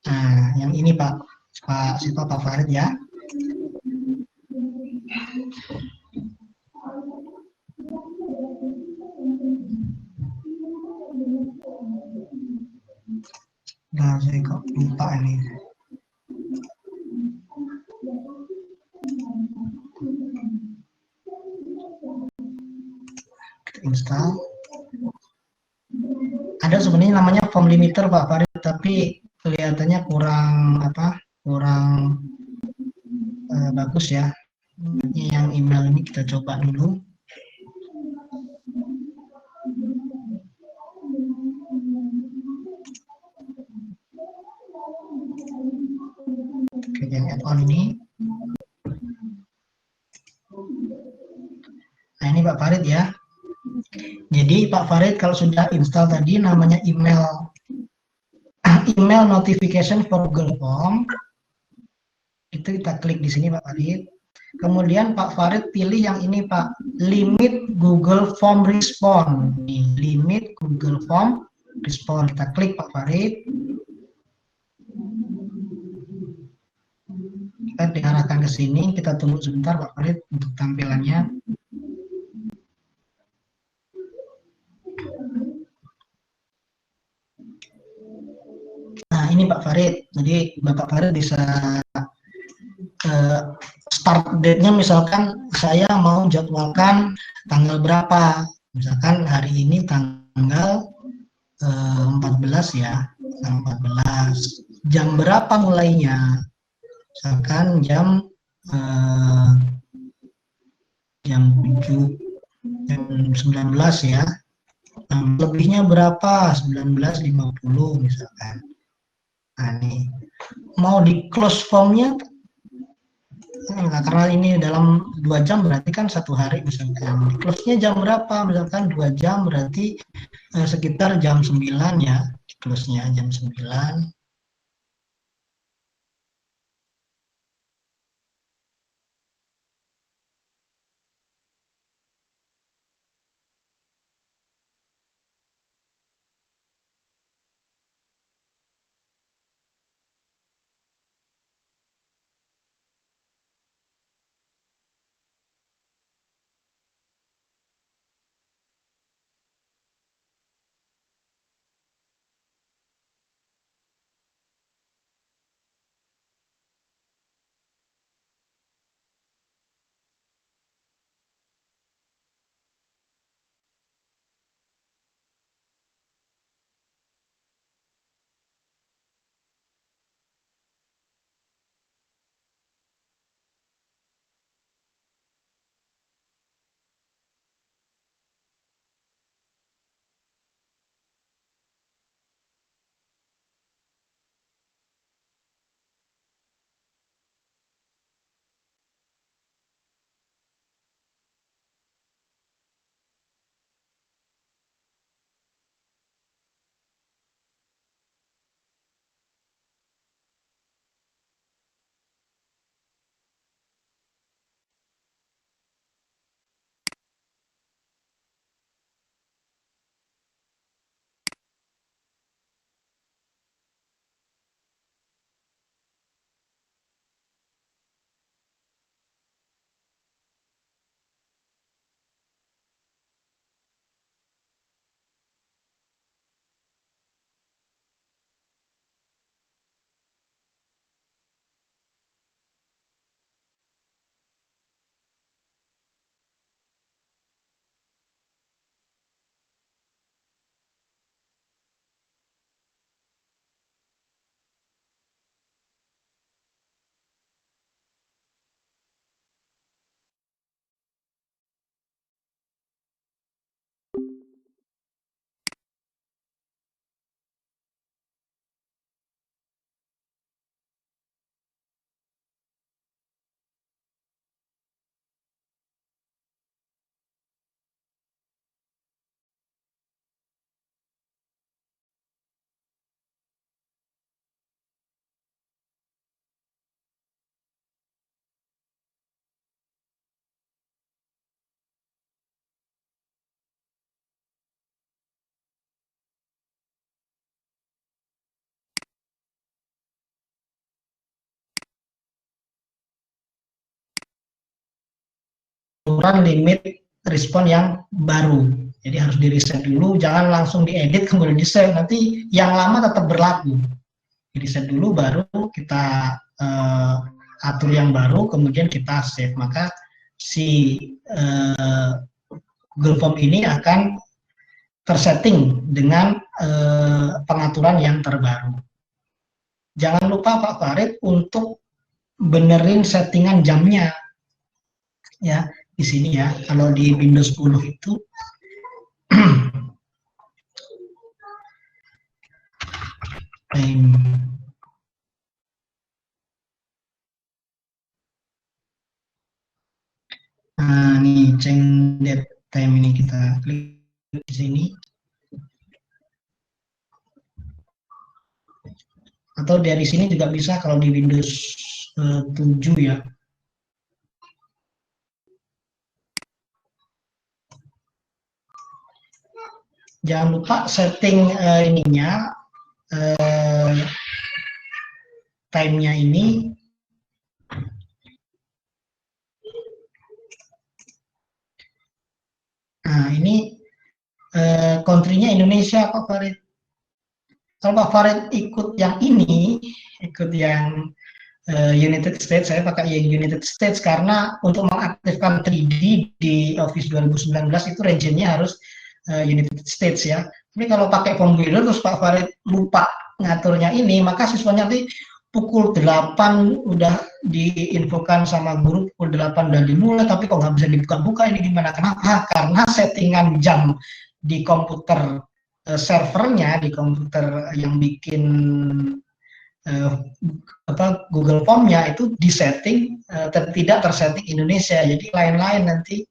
Nah, yang ini Pak Farid ya. Nah, saya kok lupa ini. Kita install. Ada sebenarnya namanya form limiter Pak Farid, tapi kelihatannya kurang bagus ya. Yang email ini kita coba dulu. Oke, yang add-on ini. Nah ini Pak Farid ya. Jadi Pak Farid kalau sudah install tadi namanya email notification for Google Form, itu kita klik di sini Pak Farid. Kemudian Pak Farid pilih yang ini Pak, limit Google Form respond. Nih, limit Google Form respond. Kita klik Pak Farid. Kita diarahkan ke sini, kita tunggu sebentar Pak Farid untuk tampilannya. Nah ini Pak Farid, jadi Bapak Farid bisa start date-nya misalkan saya mau jadwalkan tanggal berapa, misalkan hari ini tanggal 14 ya, tanggal 14, jam berapa mulainya, misalkan jam 7, jam 19 ya, lebihnya berapa, 19.50 misalkan. Nah nih, mau di close formnya Nah, karena ini dalam 2 jam berarti kan 1 hari misalkan. Close-nya jam berapa? Misalkan 2 jam berarti sekitar jam 9 ya. Close-nya jam 9. pengaturan limit respon yang baru. Jadi harus di reset dulu, jangan langsung diedit kemudian di save, nanti yang lama tetap berlaku. Di reset dulu baru kita atur yang baru, kemudian kita save. Maka si Google Form ini akan tersetting dengan pengaturan yang terbaru. Jangan lupa Pak Farid untuk benerin settingan jamnya. Ya, di sini ya. Kalau di Windows 10 itu nah, ini change date time ini kita klik di sini. Atau dari sini juga bisa kalau di Windows 7 ya. Jangan lupa setting ininya, time-nya ini. Nah, ini country-nya Indonesia, Pak Farid. Kalau Pak Farid ikut yang ini, ikut yang United States, saya pakai yang United States karena untuk mengaktifkan 3D di Office 2019 itu region-nya harus United States ya. Tapi kalau pakai form builder terus Pak Farid lupa ngaturnya ini, maka siswanya nanti pukul 8 udah diinfokan sama guru, pukul 8 udah dimulai, tapi kok nggak bisa dibuka-buka, ini gimana? Kenapa? Karena settingan jam di komputer servernya, di komputer yang bikin Google Form-nya itu disetting tidak tersetting Indonesia, jadi lain-lain nanti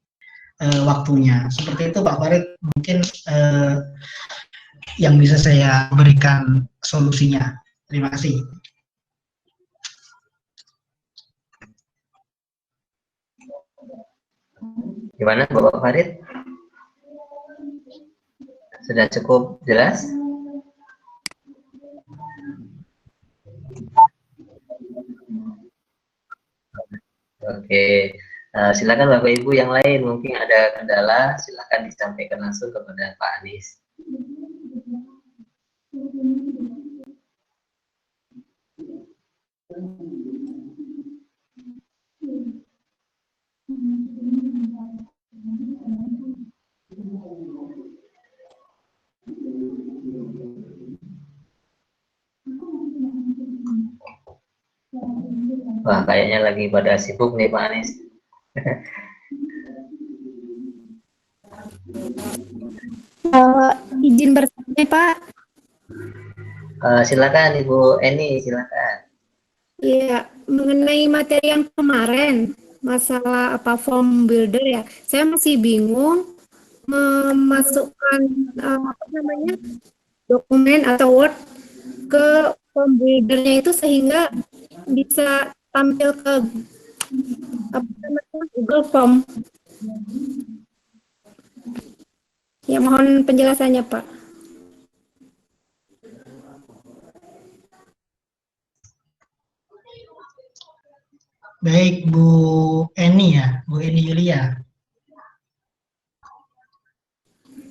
waktunya. Seperti itu Pak Farid, mungkin yang bisa saya berikan solusinya. Terima kasih. Gimana Bapak Farid? Sudah cukup jelas? Oke. Silakan Bapak Ibu yang lain, mungkin ada kendala, silakan disampaikan langsung kepada Pak Anies. Wah, kayaknya lagi pada sibuk nih Pak Anies. Izin bertanya Pak. Silakan Ibu Eni, silakan. Iya, mengenai materi yang kemarin, masalah apa form builder ya, saya masih bingung memasukkan apa namanya dokumen atau Word ke form buildernya itu sehingga bisa tampil ke apa namanya Google Form. Ya, mohon penjelasannya Pak. Baik Bu Eni ya, Bu Eni Yulia.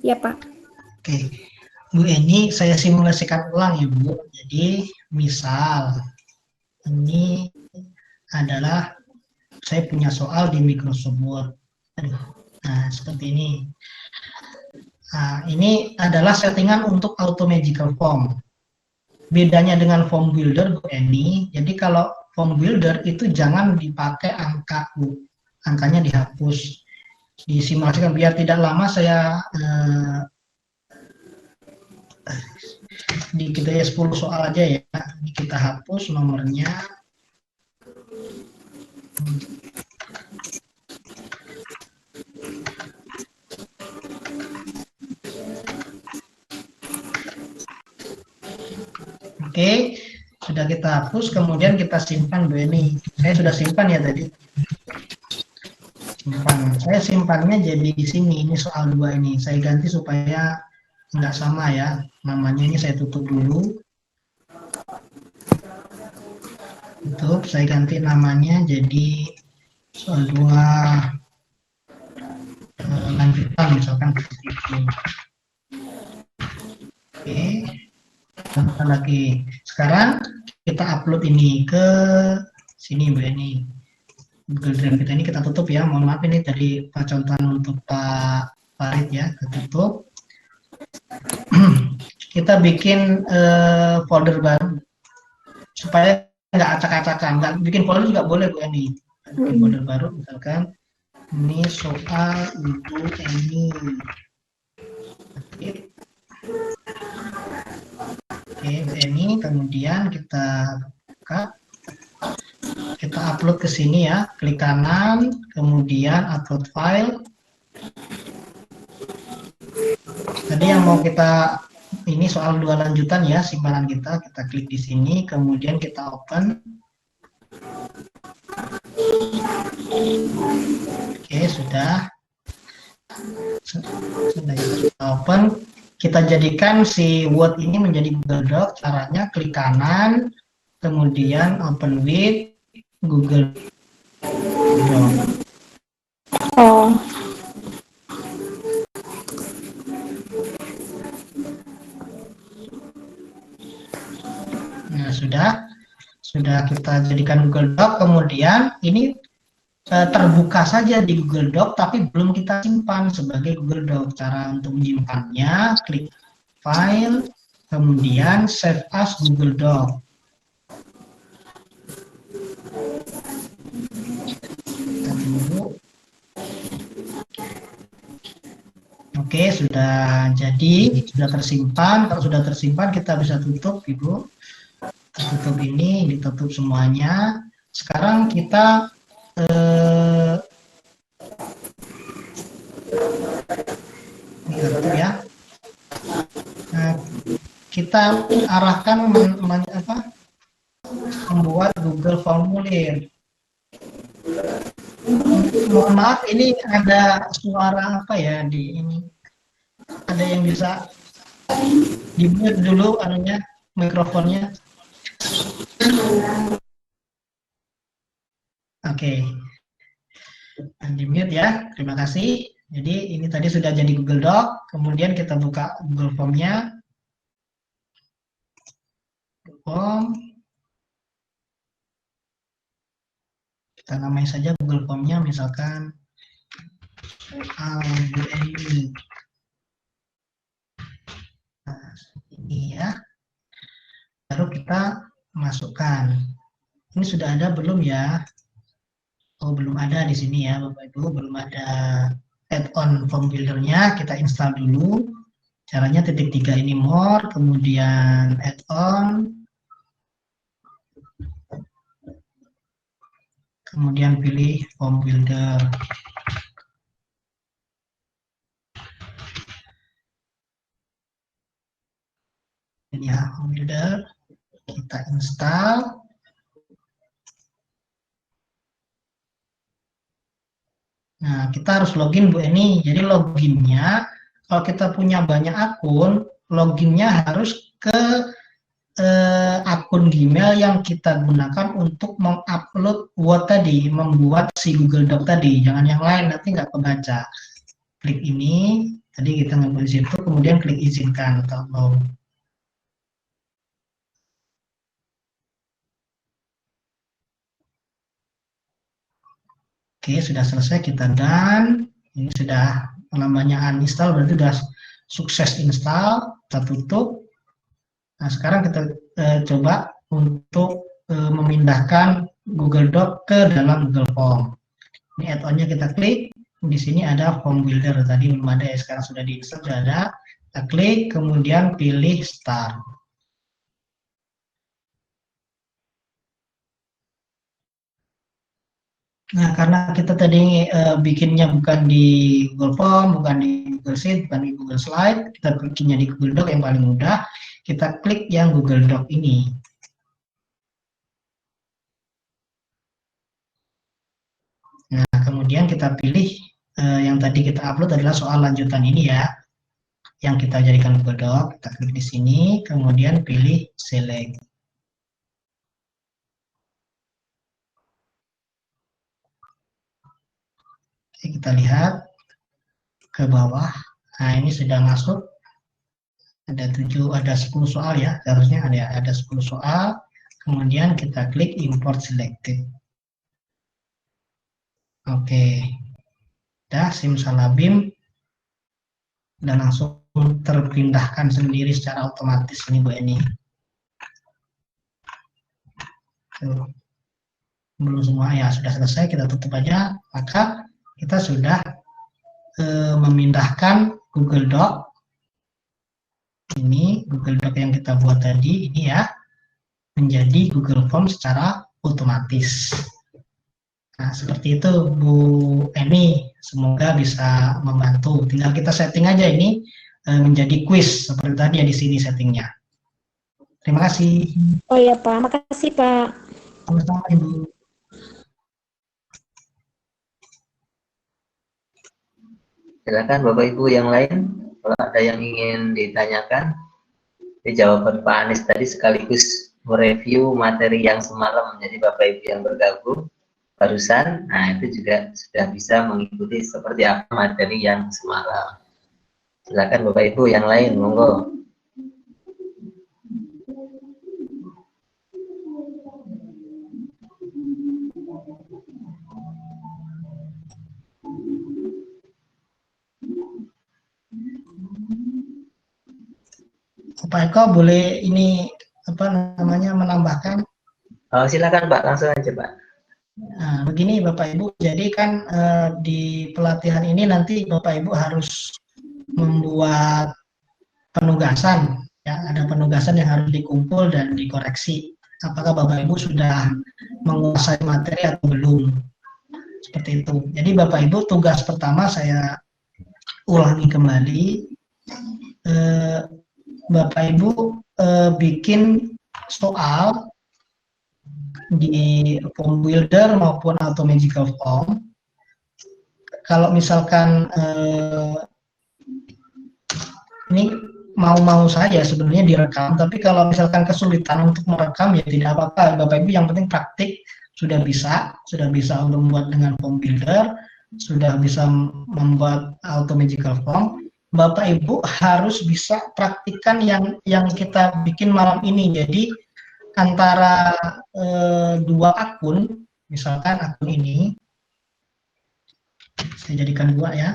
Ya Pak. Oke, Bu Eni, saya simulasikan ulang ya Bu. Jadi misal ini adalah saya punya soal di Microsoft Word. Nah, seperti ini. Nah, ini adalah settingan untuk auto magical form. Bedanya dengan form builder Bu Eni, jadi kalau form builder itu jangan dipakai angka Bu, angkanya dihapus. Disimulasikan biar tidak lama, saya di kita ya 10 soal aja ya. Ini kita hapus nomornya. Oke, sudah kita hapus, kemudian kita simpan Bu Eni. Saya sudah simpan ya tadi. Simpan. Saya simpannya jadi di sini. Ini soal 2 ini. Saya ganti supaya nggak sama ya. Namanya ini saya tutup dulu. Tutup. Saya ganti namanya jadi soal 2 lanjutan misalkan seperti itu. Oke, lanjutkan lagi. Sekarang kita upload ini ke sini Bu ini. Google Drive kita ini kita tutup ya. Mohon maaf ini tadi contohan untuk Pak Farid ya, kita tutup. Kita bikin folder baru supaya nggak acak-acakan. Nggak bikin folder juga boleh Bu ini. Bikin folder baru misalkan ini soal Ibu Eni. Oke, Bu Eni, kemudian kita buka, kita upload ke sini ya, klik kanan, kemudian upload file. Tadi yang mau kita ini soal 2 lanjutan ya, simpanan kita klik di sini, kemudian kita open. Oke, sudah kita open. Kita jadikan si Word ini menjadi Google Doc. Caranya klik kanan, kemudian open with Google Doc. Oh. Nah, sudah kita jadikan Google Doc, kemudian ini terbuka saja di Google Doc, tapi belum kita simpan sebagai Google Doc. Cara untuk menyimpannya, klik File, kemudian Save as Google Doc. Kita tunggu. Oke, sudah jadi, sudah tersimpan. Kalau sudah tersimpan, kita bisa tutup, Ibu. Tutup ini, ditutup semuanya. Sekarang kita ini tutup ya. Nah, kita arahkan membuat Google Formulir. Mohon maaf, ini ada suara apa ya di ini? Ada yang bisa di-mute dulu anunya, mikrofonnya. Oke. Di-mute ya. Terima kasih. Jadi ini tadi sudah jadi Google Doc, kemudian kita buka Google Form-nya. Form. Kita namai saja Google Form-nya, misalkan ini. Nah, ini ya. Baru kita masukkan. Ini sudah ada belum ya? Oh, belum ada di sini ya, Bapak Ibu, belum ada add-on form builder-nya. Kita install dulu. Caranya titik 3 ini more, kemudian add-on. Kemudian pilih form builder. Ini ya, form builder. Kita install. Nah, kita harus login Bu Eni. Jadi loginnya, kalau kita punya banyak akun, loginnya harus ke akun Gmail yang kita gunakan untuk mengupload Word tadi, membuat si Google Doc tadi. Jangan yang lain, nanti nggak kebaca. Klik ini, tadi kita ngambil di situ, kemudian klik izinkan atau allow. Oke, sudah selesai, kita done. Ini sudah namanya uninstall, berarti sudah sukses install. Kita tutup. Nah, sekarang kita coba untuk memindahkan Google Doc ke dalam Google Form. Ini add-on-nya kita klik. Di sini ada Form Builder. Tadi belum ada ya, sekarang sudah diinstal, sudah ada. Kita klik, kemudian pilih Start. Nah, karena kita tadi bikinnya bukan di Google Form, bukan di Google Sheet, bukan di Google Slide, kita bikinnya di Google Doc yang paling mudah. Kita klik yang Google Doc ini. Nah, kemudian kita pilih yang tadi kita upload adalah soal lanjutan ini ya, yang kita jadikan Google Doc. Kita klik di sini, kemudian pilih Select. Oke, kita lihat. ke bawah. Nah, ini sudah masuk. Ada 10 soal ya, harusnya ada 10 soal. Kemudian kita klik import selected. Oke. Udah simsalabim dan langsung terpindahkan sendiri secara otomatis ini Bu Eni. Tuh. Belum semua ya, sudah selesai, kita tutup aja. Maka kita sudah memindahkan Google Doc. Ini Google Doc yang kita buat tadi ini ya, menjadi Google Form secara otomatis. Nah, seperti itu Bu Eni, semoga bisa membantu. Tinggal kita setting aja ini menjadi quiz seperti tadi ya, di sini settingnya. Terima kasih. Oh ya Pak, makasih Pak. Sama-sama Ibu. Silakan Bapak Ibu yang lain, kalau ada yang ingin ditanyakan. Di jawaban Pak Anies tadi sekaligus mereview materi yang semalam. Jadi Bapak Ibu yang bergabung barusan, nah itu juga sudah bisa mengikuti seperti apa materi yang semalam. Silakan Bapak Ibu yang lain, monggo. Pak Eko boleh ini apa namanya menambahkan? Oh, silakan Pak, langsung aja Pak. Nah, begini Bapak Ibu, jadi kan di pelatihan ini nanti Bapak Ibu harus membuat penugasan, ya ada penugasan yang harus dikumpul dan dikoreksi. Apakah Bapak Ibu sudah menguasai materi atau belum? Seperti itu. Jadi Bapak Ibu tugas pertama saya ulangi kembali. Bapak Ibu bikin soal di form builder maupun auto magical form. Kalau misalkan ini mau-mau saja sebenarnya direkam, tapi kalau misalkan kesulitan untuk merekam ya tidak apa-apa Bapak Ibu, yang penting praktik sudah bisa untuk membuat dengan form builder, sudah bisa membuat auto magical form. Bapak Ibu harus bisa praktikkan yang kita bikin malam ini. Jadi antara dua akun, misalkan akun ini saya jadikan dua ya.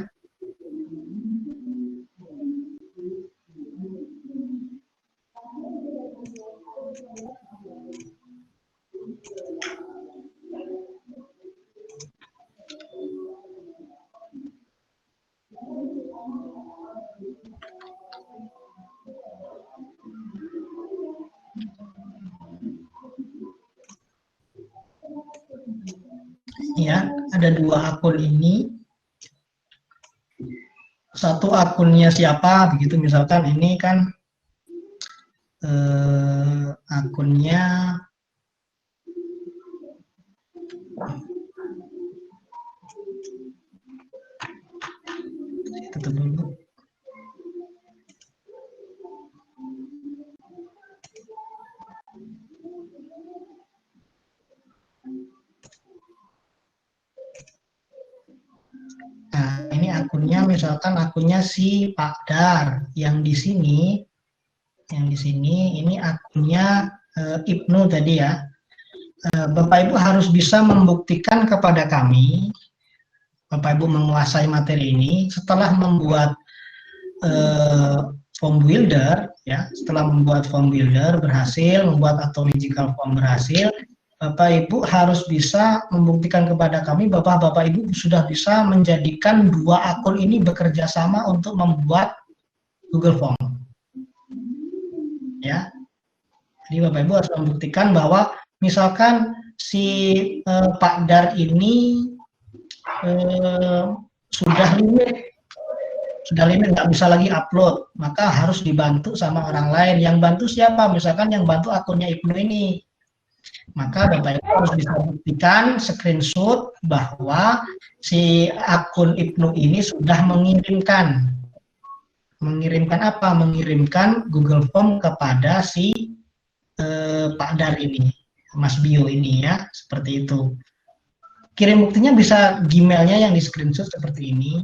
Ya, ada dua akun ini. Satu akunnya siapa begitu, misalkan ini kan akunnya tutup dulu. Nah, ini akunnya misalkan akunnya si Pak Dar, yang di sini ini akunnya Ibnu tadi ya. Bapak Ibu harus bisa membuktikan kepada kami, Bapak Ibu menguasai materi ini setelah membuat form builder ya. Setelah membuat form builder berhasil, membuat auto magical form berhasil, Bapak Ibu harus bisa membuktikan kepada kami bahwa Bapak Ibu sudah bisa menjadikan dua akun ini bekerja sama untuk membuat Google Form. Ya. Jadi Bapak Ibu harus membuktikan bahwa misalkan si Pak Dar ini sudah limit nggak bisa lagi upload, maka harus dibantu sama orang lain. Yang bantu siapa? Misalkan yang bantu akunnya Ibnu ini. Maka Bapak Ibu harus bisa buktikan screenshot bahwa si akun Ibnu ini sudah mengirimkan apa? Mengirimkan Google Form kepada si Pak Dar ini, Mas Bio ini ya, seperti itu. Kirim buktinya bisa Gmailnya yang di screenshot seperti ini.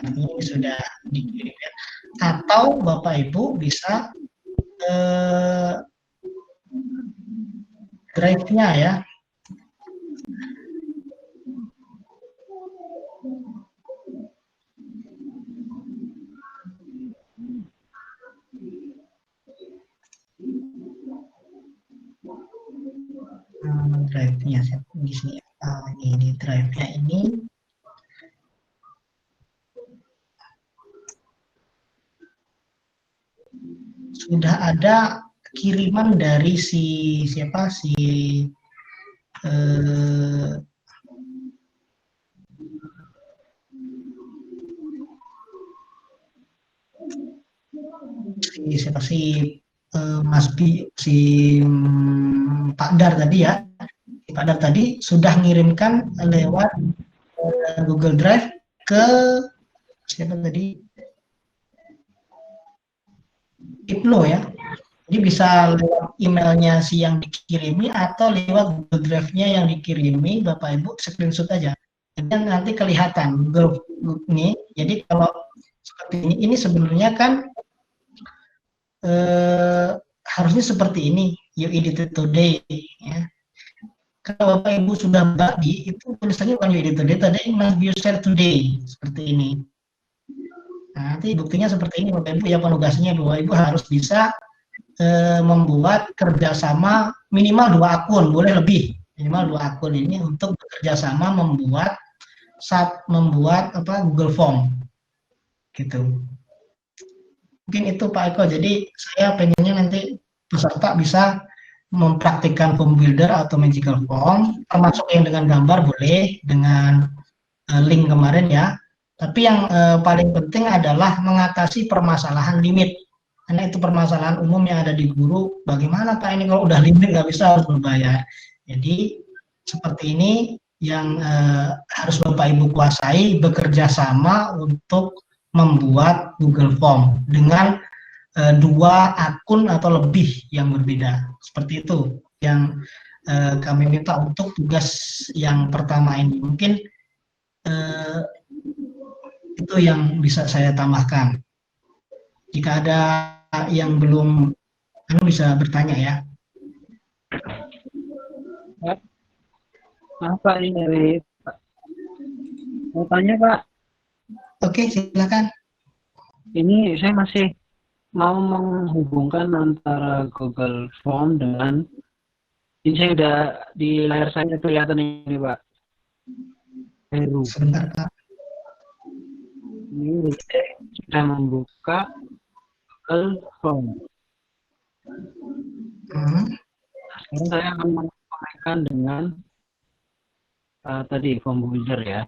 Artinya ini sudah dikirim ya. Atau Bapak Ibu bisa drive-nya ya. Drive-nya di sini. Ini drive-nya ini. Sudah ada kiriman dari siapa si siapa sih Mas Bi, Pak Dar tadi ya. Pak Dar tadi sudah ngirimkan lewat Google Drive ke siapa tadi? Ibnu ya. Jadi bisa lewat emailnya si yang dikirimi atau lewat Google Drive-nya yang dikirimi, Bapak Ibu screenshot aja. Jadi nanti kelihatan Google ini. Jadi kalau seperti ini sebenarnya kan harusnya seperti ini, you edited today ya. Kalau Bapak Ibu sudah bagi, itu tulisannya bukan you edited today, tadi must be share today, seperti ini. Nah, nanti buktinya seperti ini Bapak Ibu ya, penugasannya Bapak Ibu harus bisa membuat kerjasama minimal 2 akun, boleh lebih, minimal 2 akun ini untuk bekerjasama membuat Google Form, gitu. Mungkin itu Pak Eko. Jadi saya pengennya nanti peserta bisa mempraktikkan form builder atau magical form, termasuk yang dengan gambar boleh, dengan link kemarin ya. Tapi yang paling penting adalah mengatasi permasalahan limit. Karena itu permasalahan umum yang ada di guru, bagaimana Pak ini kalau udah limit nggak bisa harus berbayar. Jadi seperti ini yang harus Bapak Ibu kuasai, bekerja sama untuk membuat Google Form dengan 2 akun atau lebih yang berbeda. Seperti itu yang kami minta untuk tugas yang pertama ini. Mungkin itu yang bisa saya tambahkan. Jika ada yang belum, Anda bisa bertanya ya. Apa ini dari Pak? Mau tanya Pak? Oke, silakan. Ini saya masih mau menghubungkan antara Google Form dengan, ini saya udah di layar saya kelihatan ini Pak. Sebentar Pak. Ini sudah membuka Google Form. Sekarang saya akan mengkonekkan dengan tadi form builder ya.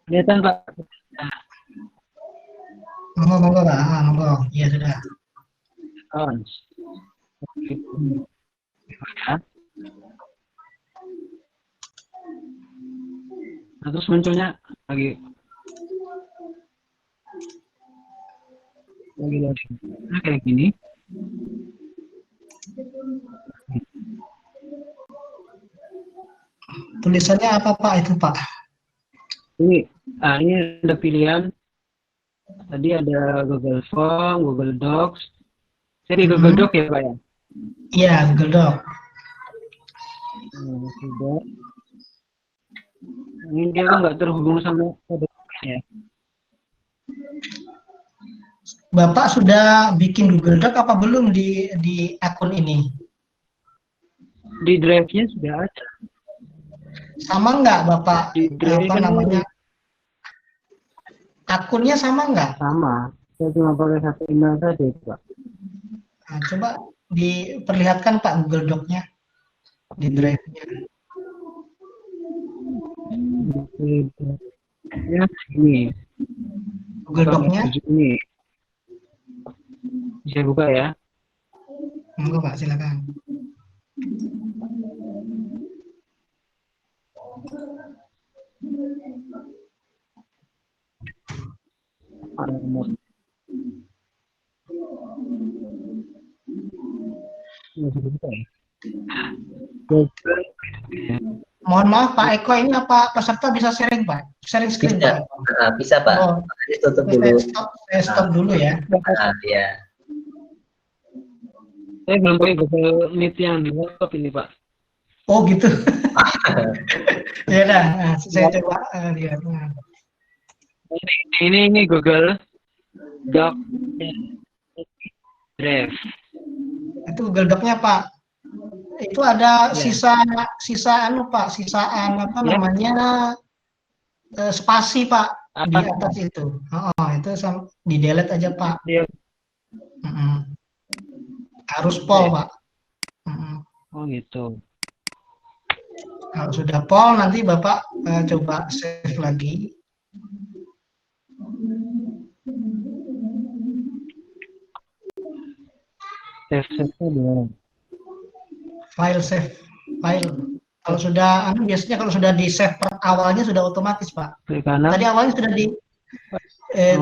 Kelihatan Pak? Monggo Pak, monggo. Iya sudah. Ya. Nah, terus munculnya lagi kayak gini. Tulisannya apa Pak itu Pak? Ini ada pilihan. Tadi ada Google Form, Google Docs. Jadi Google Doc ya Pak ya? Iya, Google Doc. Ini dia kan nggak terhubung sama ya? Bapak sudah bikin Google Doc apa belum di akun ini? Di drive-nya sudah ada. Sama nggak Bapak? Di drive Apa namanya? Akunnya sama nggak? Sama. Saya cuma pakai satu email saja Pak. Nah, coba diperlihatkan Pak Google Doc-nya di drive-nya. Ya, ini. Google Doc-nya. Ini. Bisa buka ya? Monggo Pak, silakan. Mohon maaf Pak Eko, ini apa peserta bisa sharing Pak? Sharing screen Bisa, Pak Eko? bisa Pak. Oh, Nanti tutup saya dulu. stop dulu ya. Ya. Saya belum pakai Google Meet yang di laptop ini, Pak. Oh gitu. Ya dah, nah, saya coba lihat. Nah. Ini Google Doc Drive. Itu Google Doc-nya Pak. Itu ada sisa anu Pak, sisaan apa namanya spasi Pak di atas itu. Oh, itu di delete aja Pak. Harus pol Pak. Oh gitu. Kalau sudah pol nanti Bapak coba save lagi. Save-nya di mana? Save file. Kalau sudah biasanya kalau sudah di save awalnya sudah otomatis Pak. Tadi awalnya sudah di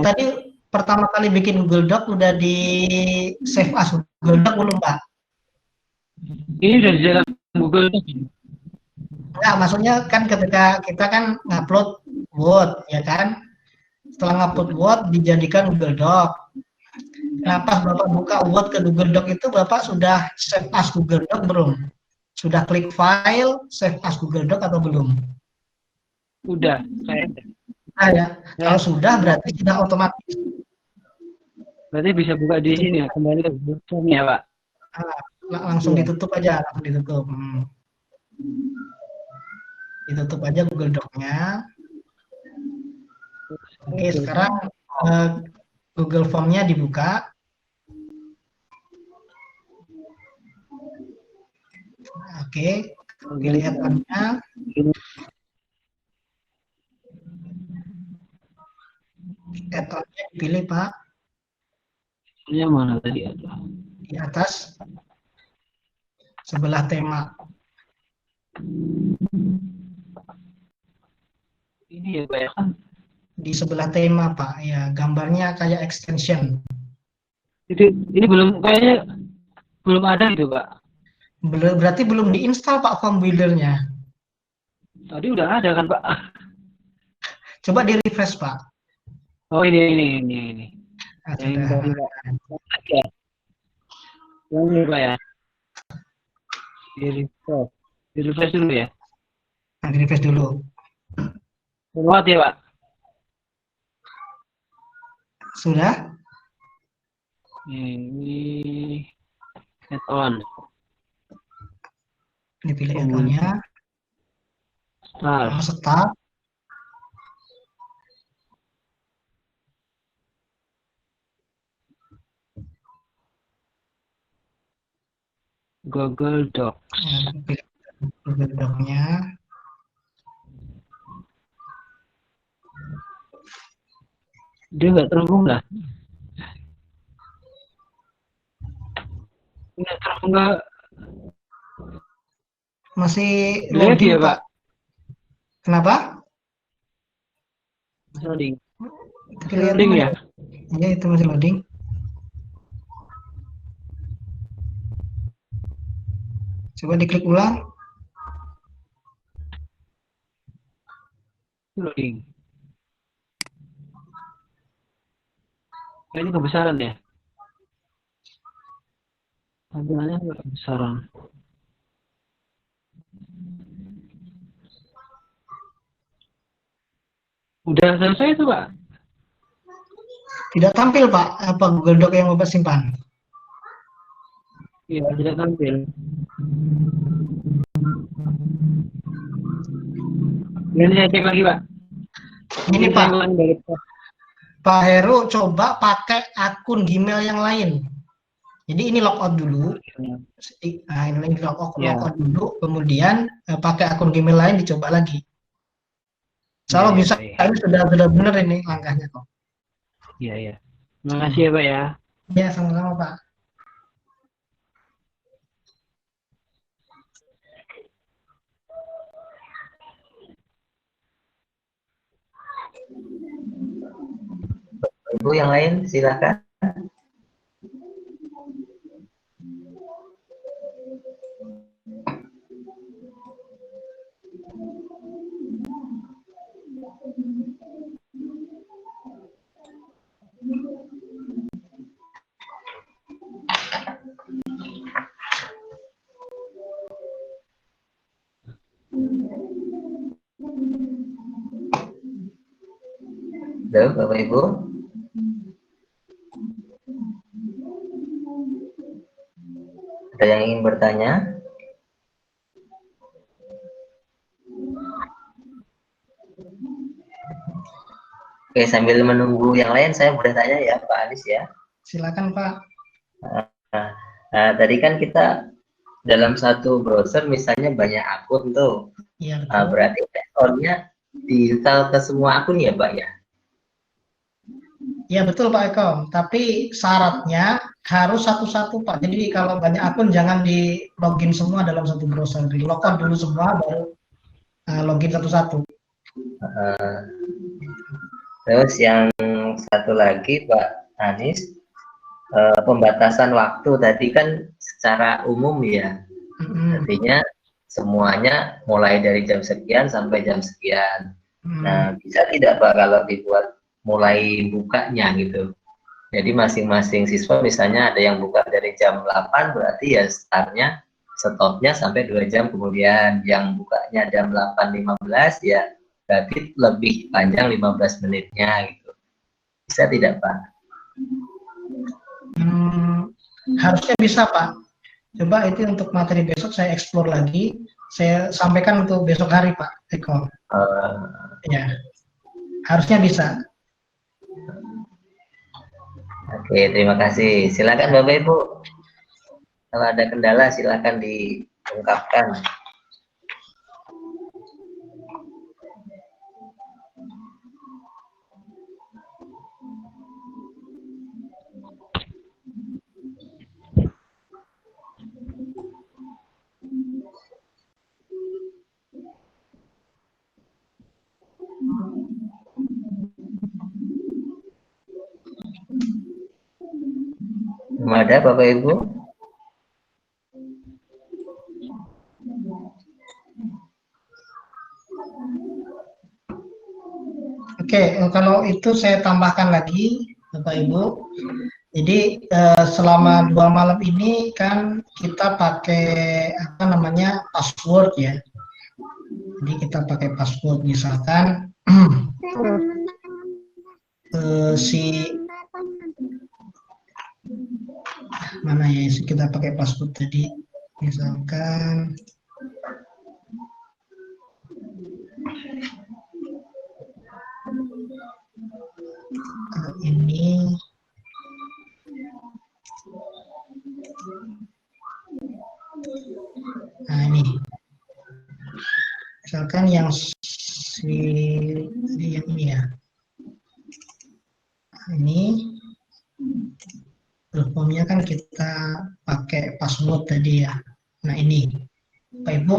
tadi pertama kali bikin Google Doc udah di save as Google Doc belum Pak? Ini sudah di dalam Google Doc. Enggak, maksudnya kan ketika kita kan ngupload Word ya kan, setelah ngupload Word dijadikan Google Doc. Nah pas Bapak buka Word ke Google Doc itu Bapak sudah save as Google Doc belum? Sudah klik file save as Google Doc atau belum? Udah, saya. Nah ya, kalau sudah berarti sudah otomatis. Berarti bisa buka di sini ya, kembali ke Google Form ya Pak? Langsung ditutup aja, langsung ditutup. Ditutup aja Google Doc-nya. Oke, sekarang Google Form-nya dibuka. Oke, pilih add-on-nya. Add-on-nya dipilih Pak. Ini mana tadi ada? Di atas, sebelah tema. Ini ya Pak ya kan? Di sebelah tema Pak, ya gambarnya kayak extension. Ini belum, kayaknya belum ada gitu Pak. Berarti belum diinstal Pak form builder-nya. Tadi udah ada kan Pak? Coba di refresh Pak. Oh ini. Nah, Yang sudah. tadi Pak. Ya. Yang ini Pak ya. Di refresh dulu ya. Nah, di refresh dulu. Muat ya Pak. Sudah? Ini add-on. Ini pilih add-on-nya. Start. Google Docs. Pilih Google Doc-nya. Dia nggak terhubung lah. Nggak terhubung nggak? Masih Loading ya Pak? Kenapa? Loading. Loading ya? Iya, itu masih loading. Coba diklik ulang. Loading. Ini kebesaran ya? Tampilannya kebesaran. Udah selesai itu Pak? Tidak tampil Pak, apa Google Doc yang Bapak simpan? Iya, tidak tampil. Ini saya cek lagi Pak. Ini Pak. Dari Pak Heru coba pakai akun Gmail yang lain. Jadi ini logout dulu. Nah, ini logout dulu, kemudian pakai akun Gmail lain dicoba lagi. Kalau bisa, ini sudah benar ini langkahnya kok. Iya. Terima kasih ya Pak ya. Ya, sama-sama Pak. Ibu yang lain silakan. Halo, Bapak Ibu. Ada yang ingin bertanya? Oke, sambil menunggu yang lain, saya boleh tanya ya, Pak Anis ya. Silakan Pak. Tadi kan kita dalam satu browser misalnya banyak akun tuh. Iya betul. Berarti add-on-nya diinstal ke semua akun ya, Pak ya? Iya betul Pak Eko. Tapi syaratnya harus satu-satu Pak. Jadi kalau banyak akun jangan di login semua dalam satu browser. Di logout dulu semua baru login satu-satu. Terus yang satu lagi Pak Anis, pembatasan waktu tadi kan secara umum ya, artinya semuanya mulai dari jam sekian sampai jam sekian. Nah, bisa tidak Pak kalau dibuat mulai bukanya gitu? Jadi masing-masing siswa misalnya ada yang buka dari jam 8, berarti ya stopnya sampai 2 jam kemudian. Yang bukanya jam 8.15 ya berarti lebih panjang 15 menitnya gitu. Bisa tidak Pak? Harusnya bisa Pak. Coba itu untuk materi besok saya explore lagi. Saya sampaikan untuk besok hari Pak Eko. Ya, harusnya bisa. Oke, terima kasih. Silakan Bapak Ibu. Kalau ada kendala silakan diungkapkan. Ada Bapak Ibu? Oke, kalau itu saya tambahkan lagi Bapak Ibu. Jadi selama 2 malam ini kan kita pakai password ya. Jadi kita pakai password misalkan mana ya kita pakai password tadi misalkan ini ini misalkan yang ini ya, ini formnya kan kita pakai password tadi ya. Nah ini Pak Ibu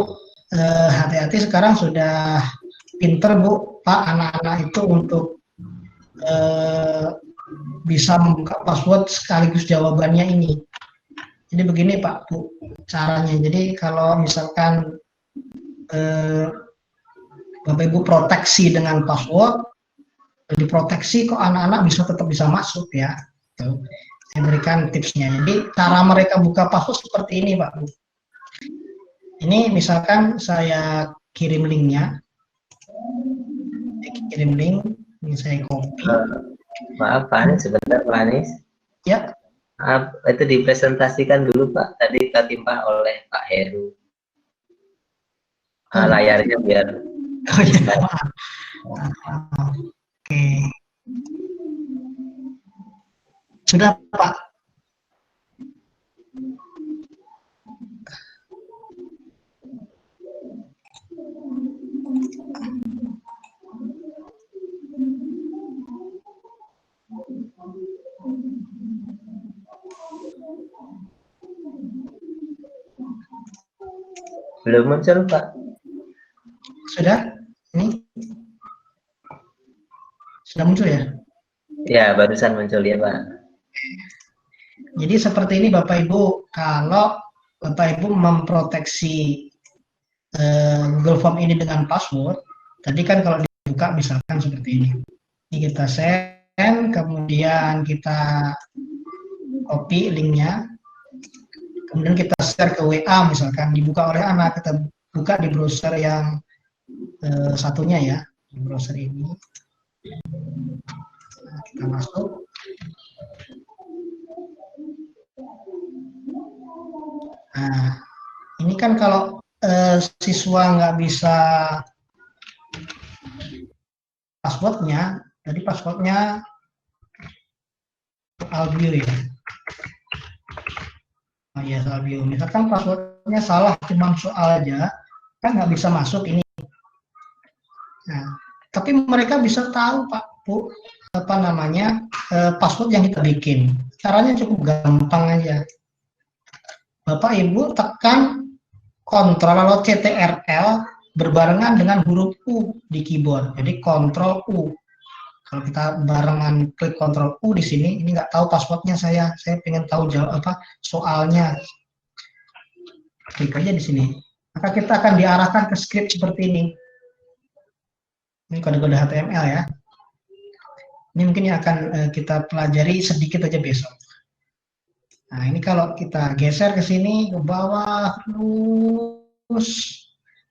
hati-hati sekarang sudah pinter Bu Pak anak-anak itu untuk bisa membuka password sekaligus jawabannya ini. Jadi begini Pak Bu caranya. Jadi kalau misalkan Bapak Ibu proteksi dengan password, diproteksi kok anak-anak tetap bisa masuk ya. Tuh. Saya berikan tipsnya. Jadi cara mereka buka password seperti ini Pak Bu. Ini misalkan saya kirim linknya. Kirim link, ini saya copy. Maaf Pak Anis, sebentar Pak Anis. Ya. Maaf, itu dipresentasikan dulu Pak. Tadi ketimpa oleh Pak Heru. Layarnya biar. Oh ya, maaf. Oke. Sudah Pak. Belum muncul Pak. Sudah? Ini? Sudah muncul ya? Ya, barusan muncul ya Pak. Jadi seperti ini Bapak Ibu, kalau Bapak Ibu memproteksi Google Form ini dengan password, tadi kan kalau dibuka misalkan seperti ini. Ini kita send, kemudian kita copy linknya, kemudian kita share ke WA misalkan, dibuka oleh anak, kita buka di browser yang satunya ya, di browser ini. Nah, kita masuk. Nah, ini kan kalau siswa nggak bisa passwordnya, jadi passwordnya Albio ya. Oh ya, Albio. Misalkan passwordnya salah cuma soal aja, kan nggak bisa masuk ini. Nah, tapi mereka bisa tahu Pak Bu, apa namanya password yang kita bikin. Caranya cukup gampang aja. Bapak Ibu tekan Ctrl atau CTRL berbarengan dengan huruf U di keyboard. Jadi Ctrl U. Kalau kita barengan klik Ctrl U di sini, ini nggak tahu passwordnya saya pengen tahu jawab apa soalnya. Klik aja di sini. Maka kita akan diarahkan ke script seperti ini. Ini kode-kode HTML ya. Ini mungkin yang akan kita pelajari sedikit aja besok. Nah, ini kalau kita geser ke sini, ke bawah, terus.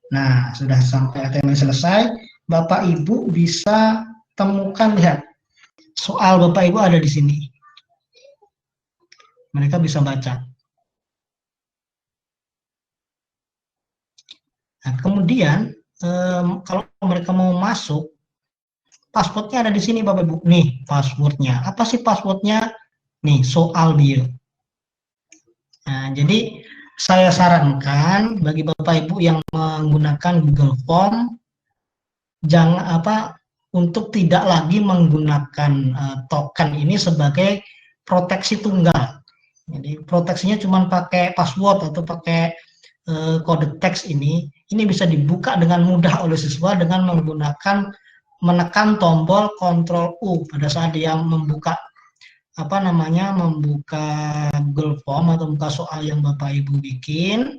Nah, sudah sampai HTML selesai. Bapak Ibu bisa temukan, lihat. Soal Bapak Ibu ada di sini. Mereka bisa baca. Nah, kemudian, kalau mereka mau masuk, passwordnya ada di sini Bapak Ibu. Nih, passwordnya. Apa sih passwordnya? Nih, soal bio. Nah, jadi saya sarankan bagi Bapak Ibu yang menggunakan Google Form untuk tidak lagi menggunakan token ini sebagai proteksi tunggal. Jadi proteksinya cuma pakai password atau pakai kode teks ini bisa dibuka dengan mudah oleh siswa dengan menekan tombol Ctrl U pada saat dia membuka membuka Google Form atau membuka soal yang Bapak Ibu bikin.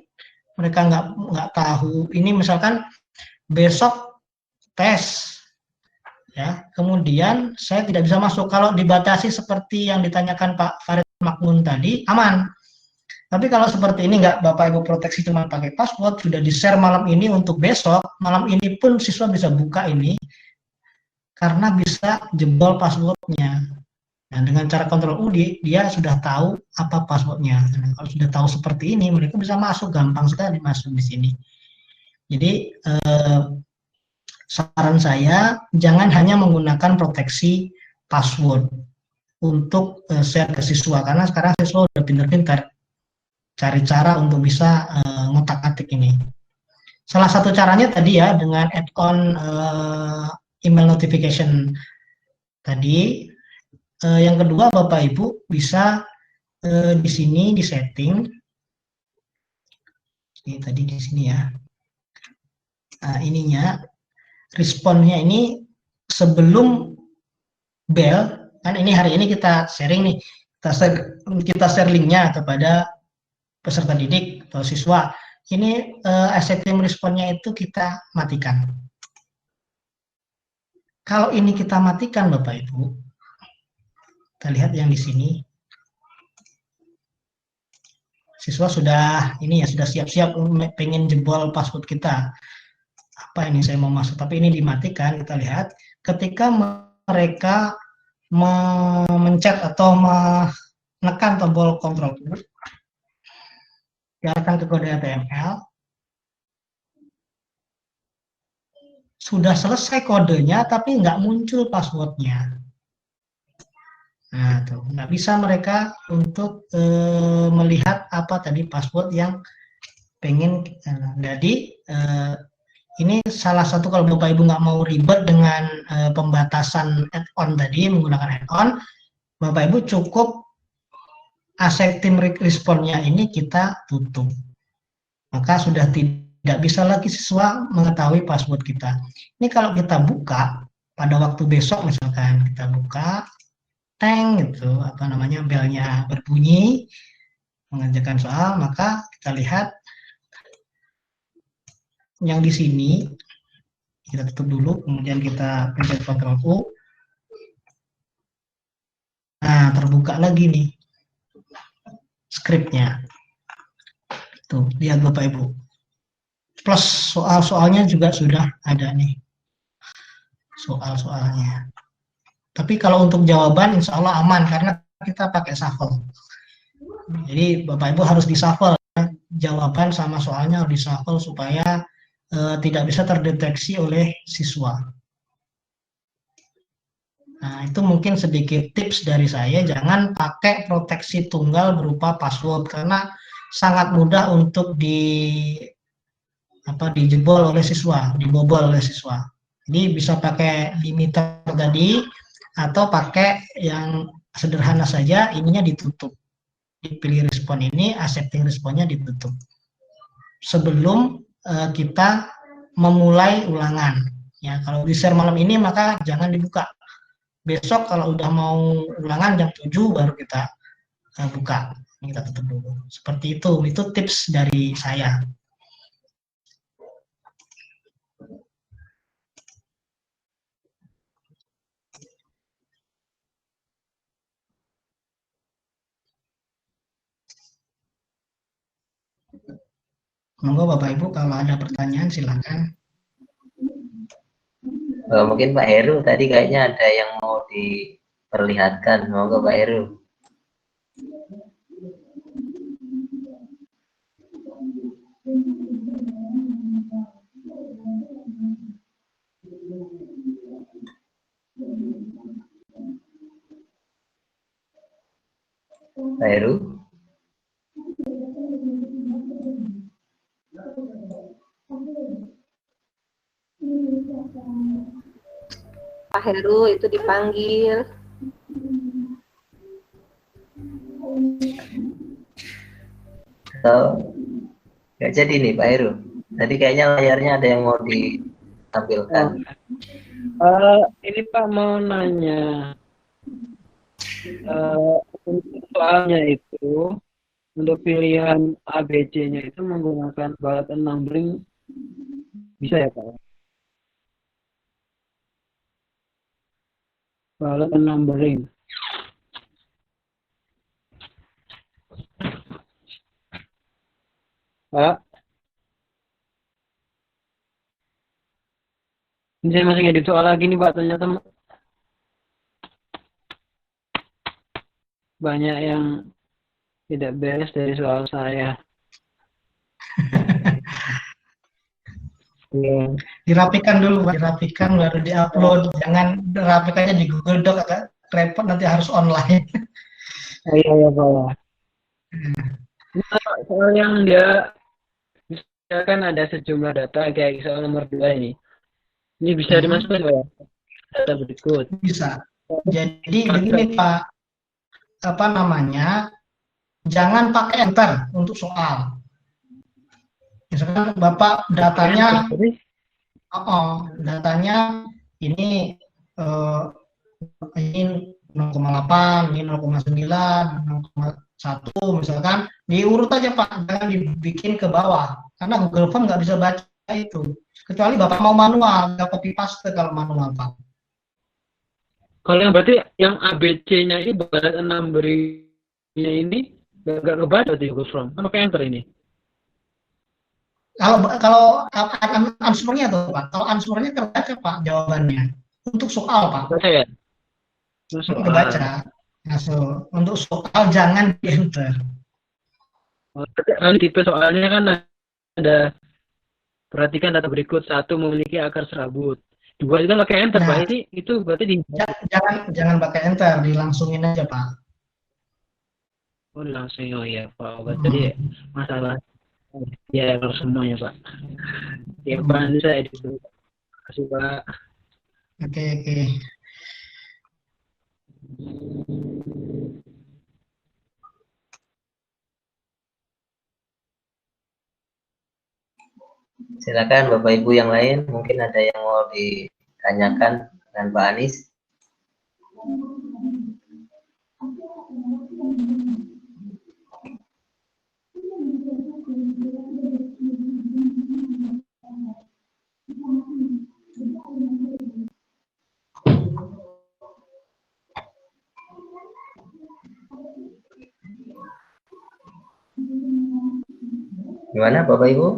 Mereka nggak tahu ini, misalkan besok tes ya, kemudian saya tidak bisa masuk. Kalau dibatasi seperti yang ditanyakan Pak Farid Makmun tadi, aman. Tapi kalau seperti ini nggak, Bapak Ibu proteksi cuma pakai password, sudah di-share malam ini untuk besok, malam ini pun siswa bisa buka ini karena bisa jebol passwordnya. Nah, dengan cara Ctrl U dia sudah tahu apa passwordnya. Nah, kalau sudah tahu seperti ini, mereka bisa masuk, gampang sekali masuk di sini. Jadi saran saya jangan hanya menggunakan proteksi password untuk share ke siswa, karena sekarang siswa udah pintar-pintar cari cara untuk bisa ngotak-atik ini. Salah satu caranya tadi ya dengan add-on email notification tadi. Yang kedua, Bapak Ibu bisa di sini di setting. Ini tadi di sini ya. Nah, ininya responnya ini sebelum bell, kan ini hari ini kita sharing nih, kita share linknya kepada peserta didik atau siswa. Ini accepting responnya itu kita matikan. Kalau ini kita matikan, Bapak Ibu, kita lihat yang di sini, siswa sudah ini ya, sudah siap-siap pengen jebol password kita. Apa ini saya mau masuk, tapi ini dimatikan. Kita lihat ketika mereka mencet atau menekan tombol Ctrl U, diarahkan ke kode HTML, sudah selesai kodenya tapi nggak muncul passwordnya. Nah, tuh nggak bisa mereka untuk melihat apa tadi password yang pengen. Jadi ini salah satu, kalau Bapak Ibu nggak mau ribet dengan pembatasan add-on tadi, menggunakan add-on, Bapak Ibu cukup accepting responnya ini kita tutup. Maka sudah tidak bisa lagi siswa mengetahui password kita. Ini kalau kita buka pada waktu besok, misalkan kita buka, teng gitu, belnya berbunyi mengerjakan soal, maka kita lihat yang di sini kita tutup dulu, kemudian kita pencet Ctrl U. Nah, terbuka lagi nih skripnya. Tuh, lihat Bapak Ibu. plus soal-soalnya juga sudah ada nih, soal-soalnya. Tapi kalau untuk jawaban insya Allah aman karena kita pakai shuffle. Jadi Bapak Ibu harus di-shuffle, jawaban sama soalnya harus di-shuffle supaya tidak bisa terdeteksi oleh siswa. Nah, itu mungkin sedikit tips dari saya, jangan pakai proteksi tunggal berupa password karena sangat mudah untuk dijebol oleh siswa, dibobol oleh siswa. Jadi bisa pakai limiter tadi atau pakai yang sederhana saja, ininya ditutup. Dipilih respon ini, accepting responnya ditutup. Sebelum kita memulai ulangan. Ya, kalau di share malam ini maka jangan dibuka. Besok kalau udah mau ulangan jam 7 baru kita buka. Kita tutup dulu. Seperti itu tips dari saya. Monggo Bapak Ibu kalau ada pertanyaan silakan. Mungkin Pak Heru tadi kayaknya ada yang mau diperlihatkan. Monggo Pak Heru. Pak Heru. Pak Heru itu dipanggil. Nggak jadi nih Pak Heru. Tadi kayaknya layarnya ada yang mau ditampilkan. Ini Pak mau nanya. Untuk soalnya itu, untuk pilihan ABC-nya itu menggunakan balat numbering bisa ya Pak? Balat numbering. Pak, ini saya masih ngedit soal lagi nih Pak, ternyata banyak yang tidak beres dari soal saya. Dirapikan dulu, dirapikan baru diupload. Jangan rapikannya di Google Doc, agak repot nanti harus online. Iya Pak. Nah, soal yang dia kan ada sejumlah data kayak soal nomor 2 ini. Ini bisa dimasukkan Pak ya? Data berikut. Bisa. Jadi begini Pak, jangan pakai enter untuk soal. Misalkan Bapak datanya ini 0,8, ini 0,9, 0,1 misalkan, diurut aja Pak, jangan dibikin ke bawah karena Google Form nggak bisa baca itu, kecuali Bapak mau manual, nggak copy paste kalau manual Pak. Kalau yang berarti yang ABC-nya ini balat numbering-nya ini nggak ngebaca di Google Form, kan pakai enter ini. Kalau answernya tuh Pak, kalau answernya terbaca Pak jawabannya untuk soal Pak. Baca ya? Terbaca. Untuk soal jangan di enter. Tipe soalnya kan ada perhatikan data berikut, 1 memiliki akar serabut, 2 itu kan pakai enter Pak, itu berarti jangan pakai enter, dilangsungin aja Pak. Oh langsung, oh ya Pak, berarti masalah ya error semuanya Pak. Ya Pak, nanti saya edit dulu. Terima kasih Pak. Oke. Silakan Bapak Ibu yang lain, mungkin ada yang mau ditanyakan dengan Pak Anies. Gimana Bapak Ibu?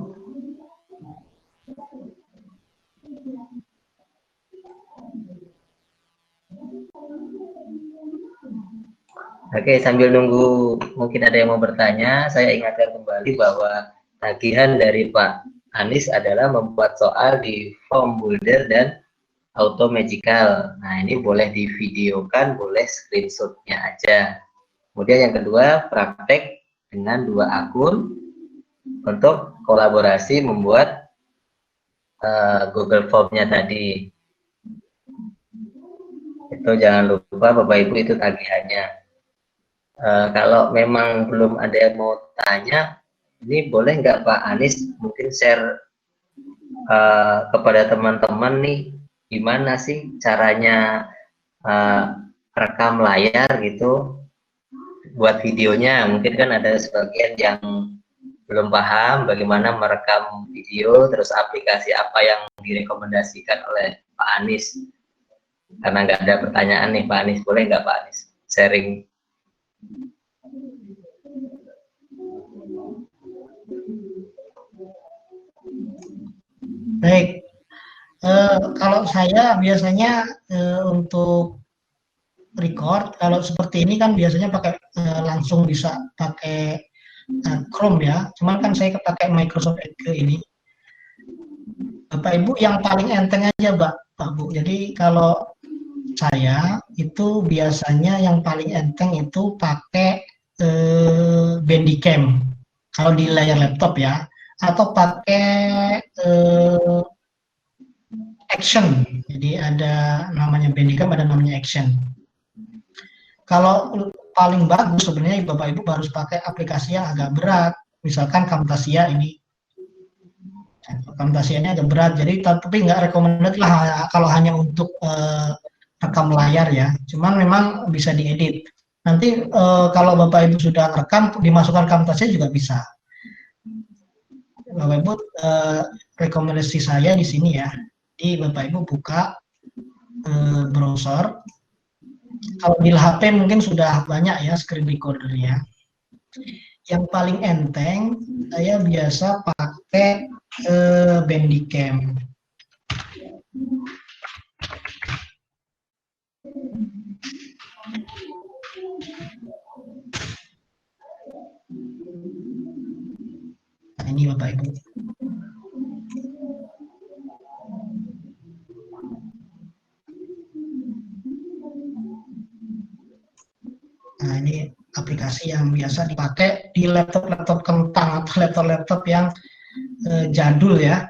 Oke, sambil nunggu mungkin ada yang mau bertanya, saya ingatkan kembali bahwa tagihan dari Pak Anis adalah membuat soal di form builder dan auto magical. Nah, ini boleh divideokan, boleh screenshotnya aja. Kemudian yang kedua, praktek dengan 2 akun untuk kolaborasi membuat Google Form-nya tadi. Itu jangan lupa Bapak Ibu itu tagihannya. Kalau memang belum ada yang mau tanya, ini boleh nggak Pak Anis mungkin share kepada teman-teman nih, gimana sih caranya rekam layar gitu buat videonya. Mungkin kan ada sebagian yang belum paham bagaimana merekam video, terus aplikasi apa yang direkomendasikan oleh Pak Anis. Karena nggak ada pertanyaan nih Pak Anis, boleh nggak Pak Anis sharing? Baik, kalau saya biasanya untuk record, kalau seperti ini kan biasanya pakai langsung bisa pakai Chrome ya. Cuman kan saya pakai Microsoft Edge ini. Bapak Ibu yang paling enteng aja Pak Bu. Jadi kalau saya itu biasanya yang paling enteng itu pakai Bandicam kalau di layar laptop ya, atau pakai Action. Jadi ada namanya Bandicam, ada namanya Action. Kalau paling bagus sebenarnya Bapak Ibu harus pakai aplikasi yang agak berat, misalkan Camtasia ini. Camtasia-nya agak berat, jadi tapi nggak recommended lah kalau hanya untuk rekam layar ya. Cuman memang bisa diedit. Nanti kalau Bapak Ibu sudah rekam, dimasukkan Camtasia juga bisa. Bapak Ibu, rekomendasi saya di sini ya. Jadi Bapak Ibu buka browser. Kalau di HP mungkin sudah banyak ya screen recordernya. Yang paling enteng, saya biasa pakai Bandicam. Nah, ini Bapak Ibu. Nah, ini aplikasi yang biasa dipakai di laptop-laptop kentang atau laptop-laptop yang jadul ya.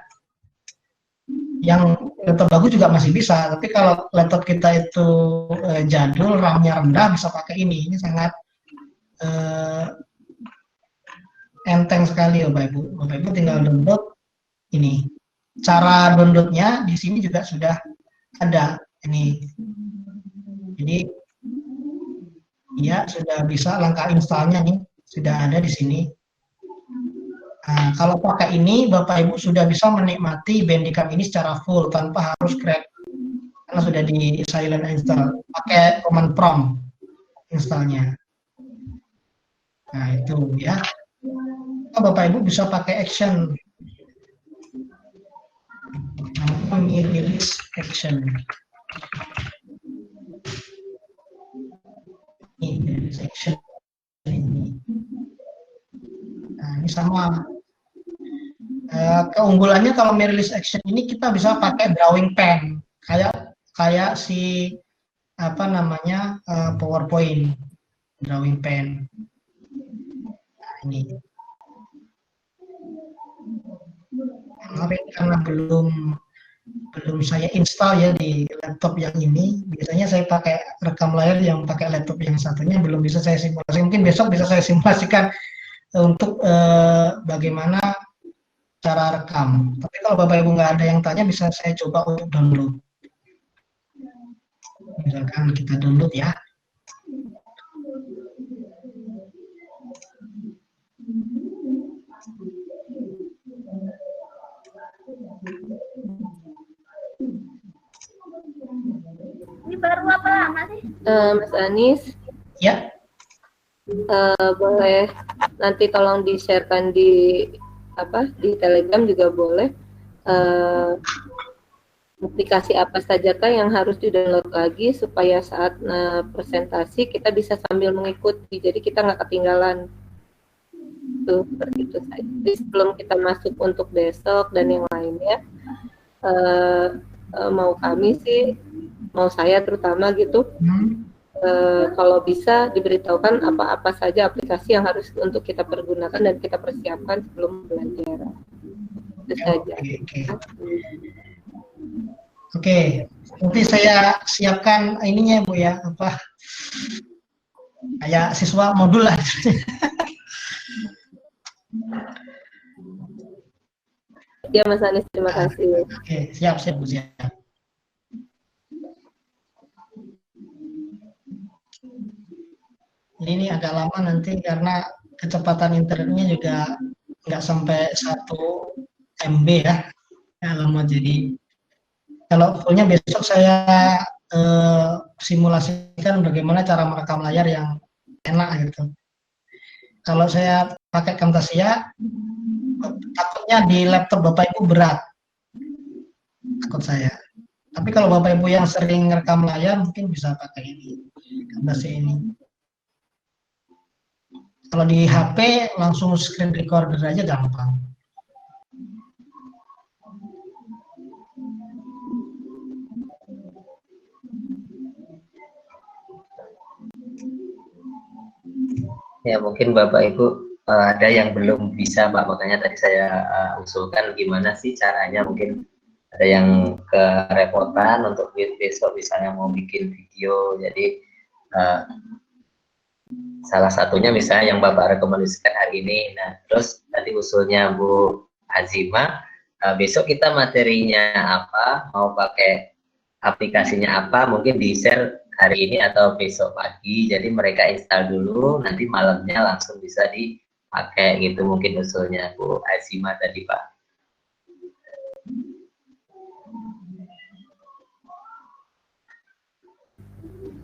Yang laptop bagus juga masih bisa, tapi kalau laptop kita itu jadul, RAM-nya rendah, bisa pakai ini. Ini sangat enteng sekali Bapak Ibu. Bapak Ibu tinggal download ini. Cara downloadnya di sini juga sudah ada ini. Jadi ya sudah bisa, langkah installnya nih sudah ada di sini. Nah, kalau pakai ini Bapak Ibu sudah bisa menikmati Bandicam ini secara full tanpa harus crack, karena sudah di silent install, pakai command prompt installnya. Nah itu ya. Bapak Ibu bisa pakai Action, release Action. Ini Action ini. Nah ini sama. Keunggulannya kalau merilis Action ini kita bisa pakai drawing pen, kayak si apa namanya PowerPoint drawing pen. Nah, ini. Karena belum saya install ya di laptop yang ini. Biasanya saya pakai rekam layar yang pakai laptop yang satunya, belum bisa saya simulasi. Mungkin besok bisa saya simulasikan untuk bagaimana cara rekam. Tapi kalau Bapak Ibu nggak ada yang tanya, bisa saya coba untuk download. Misalkan kita download ya. Ini baru apa lama sih? Mas Anis, Ya. Boleh nanti tolong di-sharekan di Telegram juga boleh. aplikasi apa sajakah yang harus di-download lagi supaya saat presentasi kita bisa sambil mengikuti, jadi kita nggak ketinggalan. Tuh, seperti itu saja. Jadi sebelum kita masuk untuk besok dan yang lainnya, mau kami sih, mau saya terutama gitu, kalau bisa diberitahukan apa-apa saja aplikasi yang harus untuk kita pergunakan dan kita persiapkan sebelum belajar. Itu saja. Oke, nanti saya siapkan ininya Bu ya, apa kayak siswa modul lah. Ya Mas Anies, terima kasih. Oke, siap Bu, siap. Ini agak lama nanti karena kecepatan internetnya juga nggak sampai 1 MB ya, lama. Jadi kalau fullnya besok saya simulasikan bagaimana cara merekam layar yang enak gitu. Kalau saya pakai Camtasia, takutnya di laptop Bapak Ibu berat, takut saya. Tapi kalau Bapak Ibu yang sering rekam layar mungkin bisa pakai ini, Camtasia ini. Kalau di HP langsung screen recorder aja gampang. Ya mungkin Bapak Ibu ada yang belum bisa Pak, makanya tadi saya usulkan gimana sih caranya, mungkin ada yang kerepotan untuk besok misalnya mau bikin video, jadi salah satunya misalnya yang Bapak rekomendasikan hari ini. Nah terus tadi usulnya Bu Azima, besok kita materinya apa, mau pakai aplikasinya apa, mungkin di share hari ini atau besok pagi, jadi mereka install dulu, nanti malamnya langsung bisa dipakai gitu, mungkin usulnya Bu Azima tadi Pak.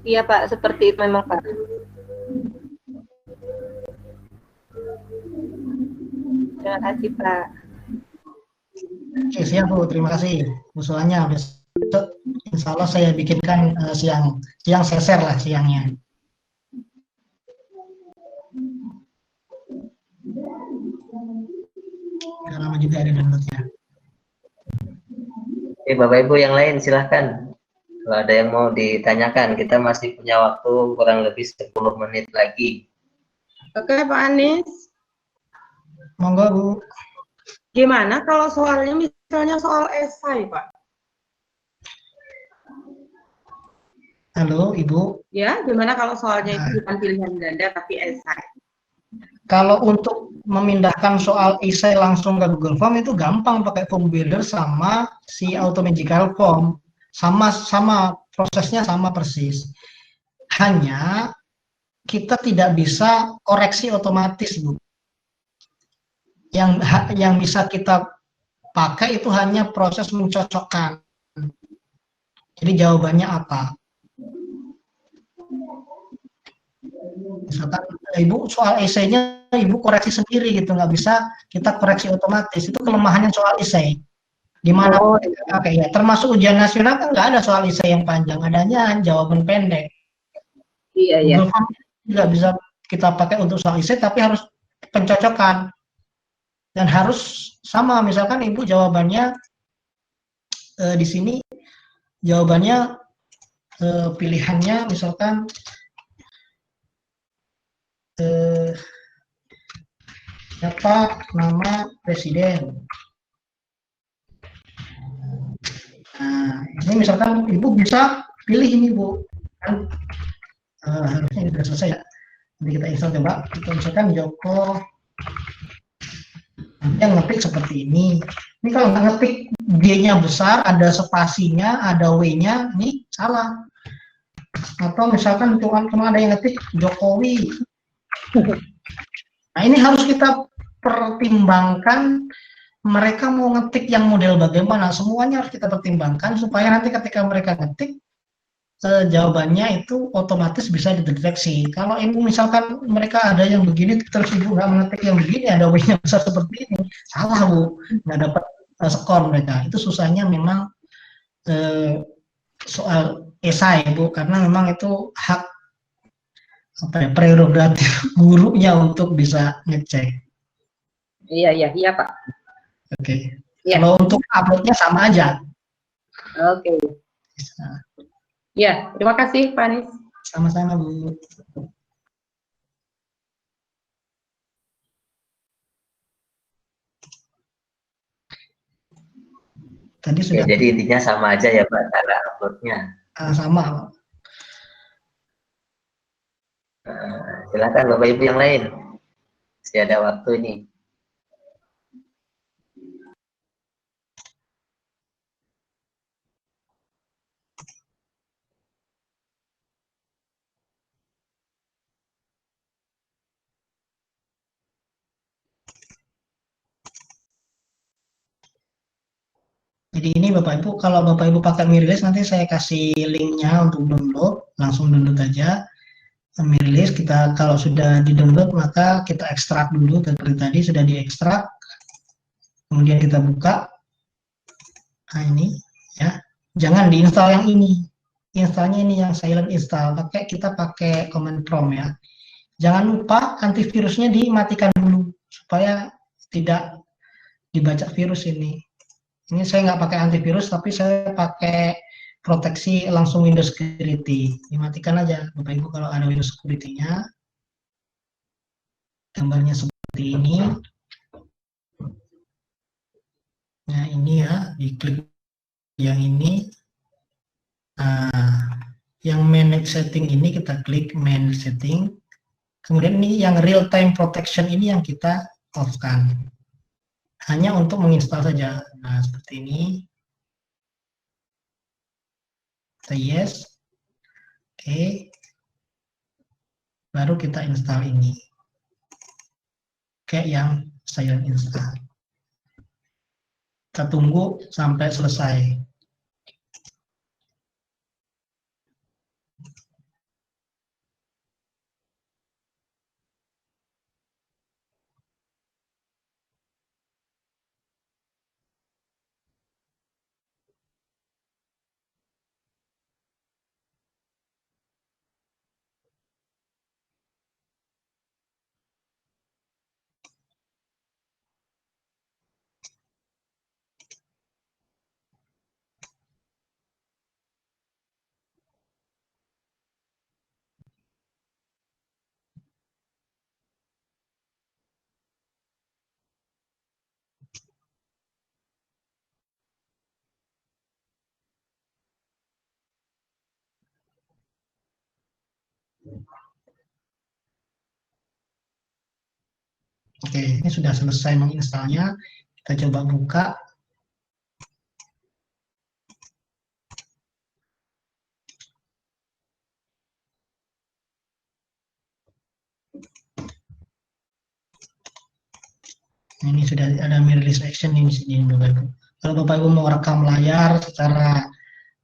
Iya Pak, seperti itu memang Pak. Terima kasih Pak. Oke, siap Bu, terima kasih usulannya. Besok insya Allah saya bikinkan siang saya share lah siangnya. Gak lama juga ada downloadnya. Oke Bapak Ibu yang lain silahkan. Kalau ada yang mau ditanyakan, kita masih punya waktu kurang lebih 10 menit lagi. Oke Pak Anies. Monggo Bu. Gimana kalau soalnya misalnya soal esai Pak? Halo Ibu. Ya, gimana kalau soalnya itu bukan pilihan ganda tapi esai? Kalau untuk memindahkan soal esai langsung ke Google Form itu gampang, pakai form builder sama si auto magical form. Sama prosesnya sama persis. Hanya kita tidak bisa koreksi otomatis, Bu. Yang bisa kita pakai itu hanya proses mencocokkan. Jadi jawabannya apa? Misalkan Ibu soal esainya Ibu koreksi sendiri gitu, nggak bisa kita koreksi otomatis. Itu kelemahannya soal esai. Gimana? Oke ya, termasuk ujian nasional kan nggak ada soal esai yang panjang, adanya jawaban pendek. Iya ya. Nggak bisa kita pakai untuk soal esai, tapi harus pencocokan dan harus sama. Misalkan Ibu jawabannya di sini jawabannya pilihannya misalkan siapa nama presiden. Nah, ini misalkan Ibu bisa pilih ini Bu, kan harusnya sudah selesai ya. Nanti kita install coba. Kita misalkan Joko, yang ngetik seperti ini. Ini kalau nggak ngetik D-nya besar, ada spasinya, ada W-nya, ini salah. Atau misalkan cuma ada yang ngetik Jokowi. Nah ini harus kita pertimbangkan, mereka mau ngetik yang model bagaimana, semuanya harus kita pertimbangkan supaya nanti ketika mereka ngetik jawabannya itu otomatis bisa dideteksi. Kalau Ibu misalkan mereka ada yang begini terus Ibu nggak mengetik yang begini, ada W-nya besar seperti ini, salah Bu, nggak dapat skor mereka. Itu susahnya memang soal esai Bu, karena memang itu hak apa ya, prerogatif gurunya untuk bisa ngecek. Iya Pak. Oke. Iya. Kalau untuk uploadnya sama aja. Oke. Ya, terima kasih Pak Anies. Sama-sama Bu. Tadi sudah. Ya, jadi intinya sama aja ya Pak cara uploadnya. Sama. Silakan Bapak Ibu yang lain. Masih ada waktu ini. Jadi ini Bapak Ibu, kalau Bapak Ibu pakai Mirrorless nanti saya kasih linknya untuk download, langsung download aja Mirrorless. Kita kalau sudah di download maka kita ekstrak dulu, seperti tadi sudah diekstrak, kemudian kita buka. Nah ini ya, jangan diinstal yang ini, installnya ini yang silent install, kita pakai command prompt ya. Jangan lupa antivirusnya dimatikan dulu supaya tidak dibaca virus ini. Ini saya nggak pakai antivirus, tapi saya pakai proteksi langsung Windows Security. Dimatikan aja, Bapak Ibu, kalau ada Windows Security-nya. Gambarnya seperti ini. Nah, ini ya, diklik yang ini. Nah, yang manage setting ini kita klik manage setting. Kemudian ini yang real time protection ini yang kita off-kan. Hanya untuk menginstal saja. Nah, seperti ini. Kita yes. Oke. Baru kita install ini. Kayak yang saya install. Kita tunggu sampai selesai. Oke, ini sudah selesai menginstalnya. Kita coba buka. Ini sudah ada Mirrorless Action di sini, Bapak Ibu. Kalau Bapak Ibu mau rekam layar secara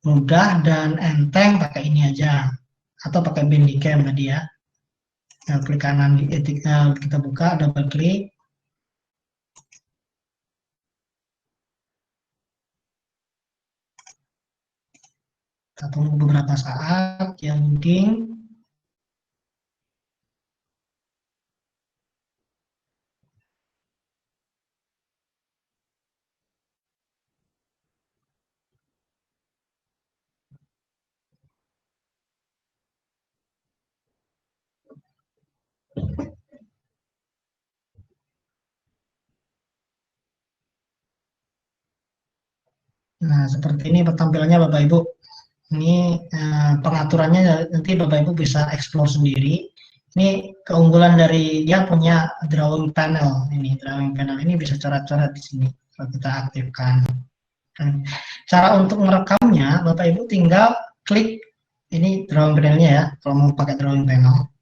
mudah dan enteng, pakai ini aja. Atau pakai Bandicam tadi ya. Nah, klik kanan di kita buka, double klik. Kita tunggu beberapa saat, yang loading. Nah, seperti ini tampilannya Bapak Ibu. Ini pengaturannya nanti Bapak Ibu bisa explore sendiri. Ini keunggulan dari dia punya drawing panel. Ini drawing panel ini bisa coret-coret di sini kalau kita aktifkan. Cara untuk merekamnya, Bapak Ibu tinggal klik ini drawing panelnya ya, kalau mau pakai drawing panel.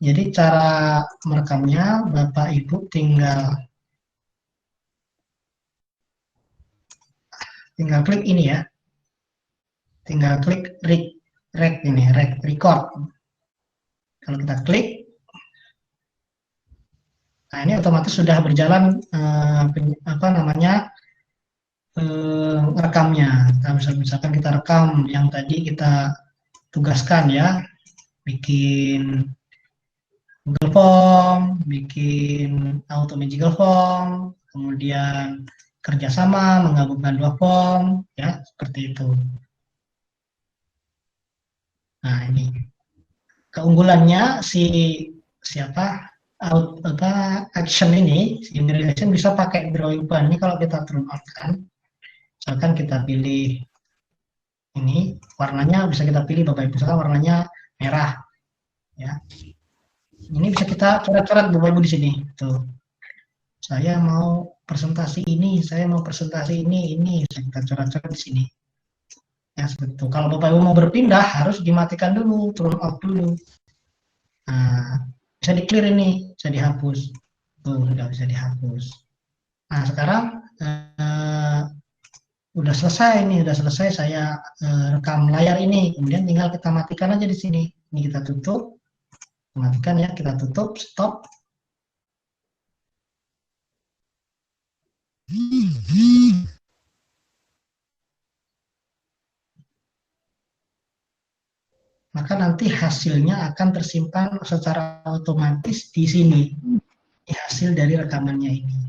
Jadi cara merekamnya, Bapak Ibu tinggal klik ini ya, tinggal klik record. Kalau kita klik, nah ini otomatis sudah berjalan rekaman merekamnya. Kita misalkan kita rekam yang tadi kita tugaskan ya, bikin Google Form, bikin auto magical form, kemudian kerjasama menggabungkan dua form, ya seperti itu. Nah ini keunggulannya action ini, si action bisa pakai drawing plan. Ini kalau kita turn on kan, misalkan kita pilih ini warnanya, bisa kita pilih Bapak Ibu, misalkan warnanya merah, ya. Ini bisa kita coret-coret Bapak Ibu di sini. Tuh, saya mau presentasi ini, saya mau presentasi ini bisa kita coret-coret di sini. Ya seperti itu. Kalau Bapak Ibu mau berpindah harus dimatikan dulu, turn off dulu. Nah, bisa di-clear ini, bisa dihapus. Tuh, sudah bisa dihapus. Nah, sekarang udah selesai ini, udah selesai saya rekam layar ini. Kemudian tinggal kita matikan aja di sini. Ini kita tutup. Matikan ya, kita tutup, stop. Maka nanti hasilnya akan tersimpan secara otomatis di sini. Ini hasil dari rekamannya ini.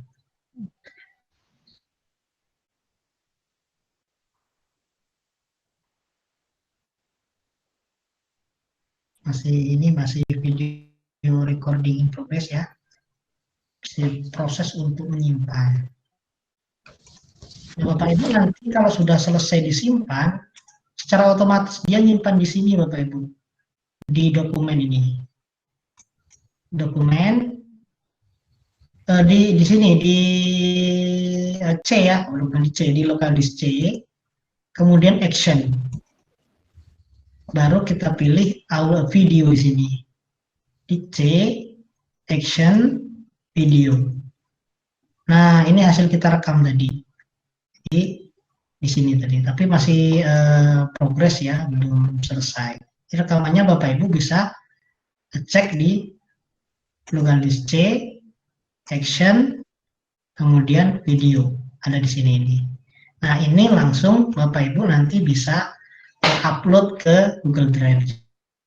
Masih video recording in progress ya. Masih proses untuk menyimpan. Ya, Bapak Ibu nanti kalau sudah selesai disimpan, secara otomatis dia nyimpan di sini Bapak Ibu, di dokumen ini. Dokumen di sini di C ya, bukan di C, di lokal disk C. Kemudian action. Baru kita pilih audio video di sini. Di C, action, video. Nah, ini hasil kita rekam tadi. Di sini tadi, tapi masih progres ya, belum selesai. Jadi rekamannya Bapak Ibu bisa cek di local disk C, action, kemudian video, ada di sini ini. Nah, ini langsung Bapak Ibu nanti bisa upload ke Google Drive.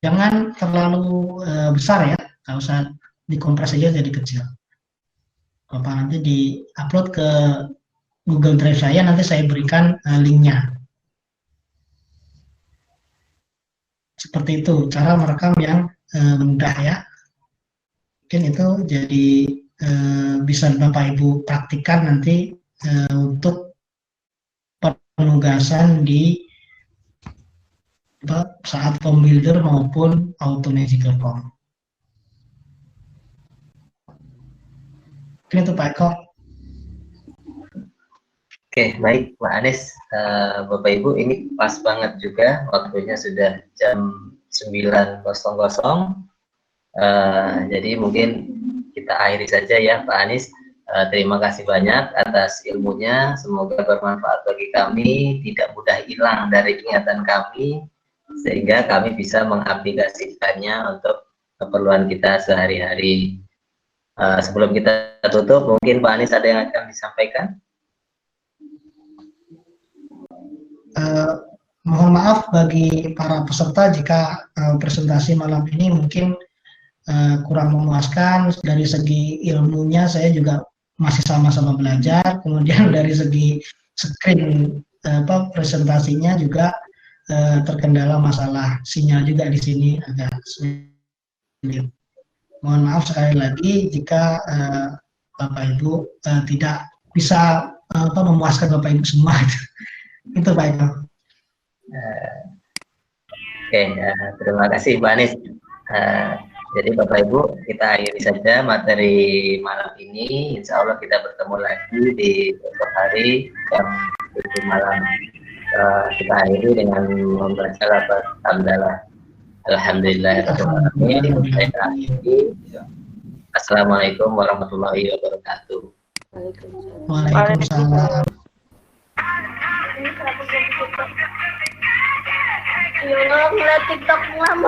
Jangan terlalu besar ya, nggak usah dikompres aja jadi kecil. Bapak nanti di-upload ke Google Drive saya, nanti saya berikan linknya. Seperti itu, cara merekam yang mudah ya. Mungkin itu jadi bisa Bapak Ibu praktikkan nanti untuk penugasan di saat form builder maupun auto magical form. Mungkin itu Pak Eko. Oke, baik Pak Anies, Bapak Ibu, ini pas banget juga, waktunya sudah jam 9.00. Jadi mungkin kita akhiri saja ya Pak Anies. Terima kasih banyak atas ilmunya, semoga bermanfaat bagi kami, tidak mudah hilang dari ingatan kami, sehingga kami bisa mengaplikasikannya untuk keperluan kita sehari-hari. Sebelum kita tutup, mungkin Pak Anies ada yang akan disampaikan? Mohon maaf bagi para peserta jika presentasi malam ini mungkin kurang memuaskan. Dari segi ilmunya saya juga masih sama-sama belajar, kemudian dari segi screen presentasinya juga terkendala masalah sinyal juga di sini agak sulit. Mohon maaf sekali lagi jika Bapak Ibu tidak bisa memuaskan Bapak Ibu semua. Itu Pak Eko. Oke, terima kasih Pak Anies. Jadi Bapak Ibu, kita akhiri saja materi malam ini. Insya Allah kita bertemu lagi di besok hari jam 7 malam. Kita akhiri dengan membaca lafaz hamdalah. Alhamdulillahirrahmanirrahim. Assalamualaikum warahmatullahi wabarakatuh. Waalaikumsalam. Ngeliat TikTok lama.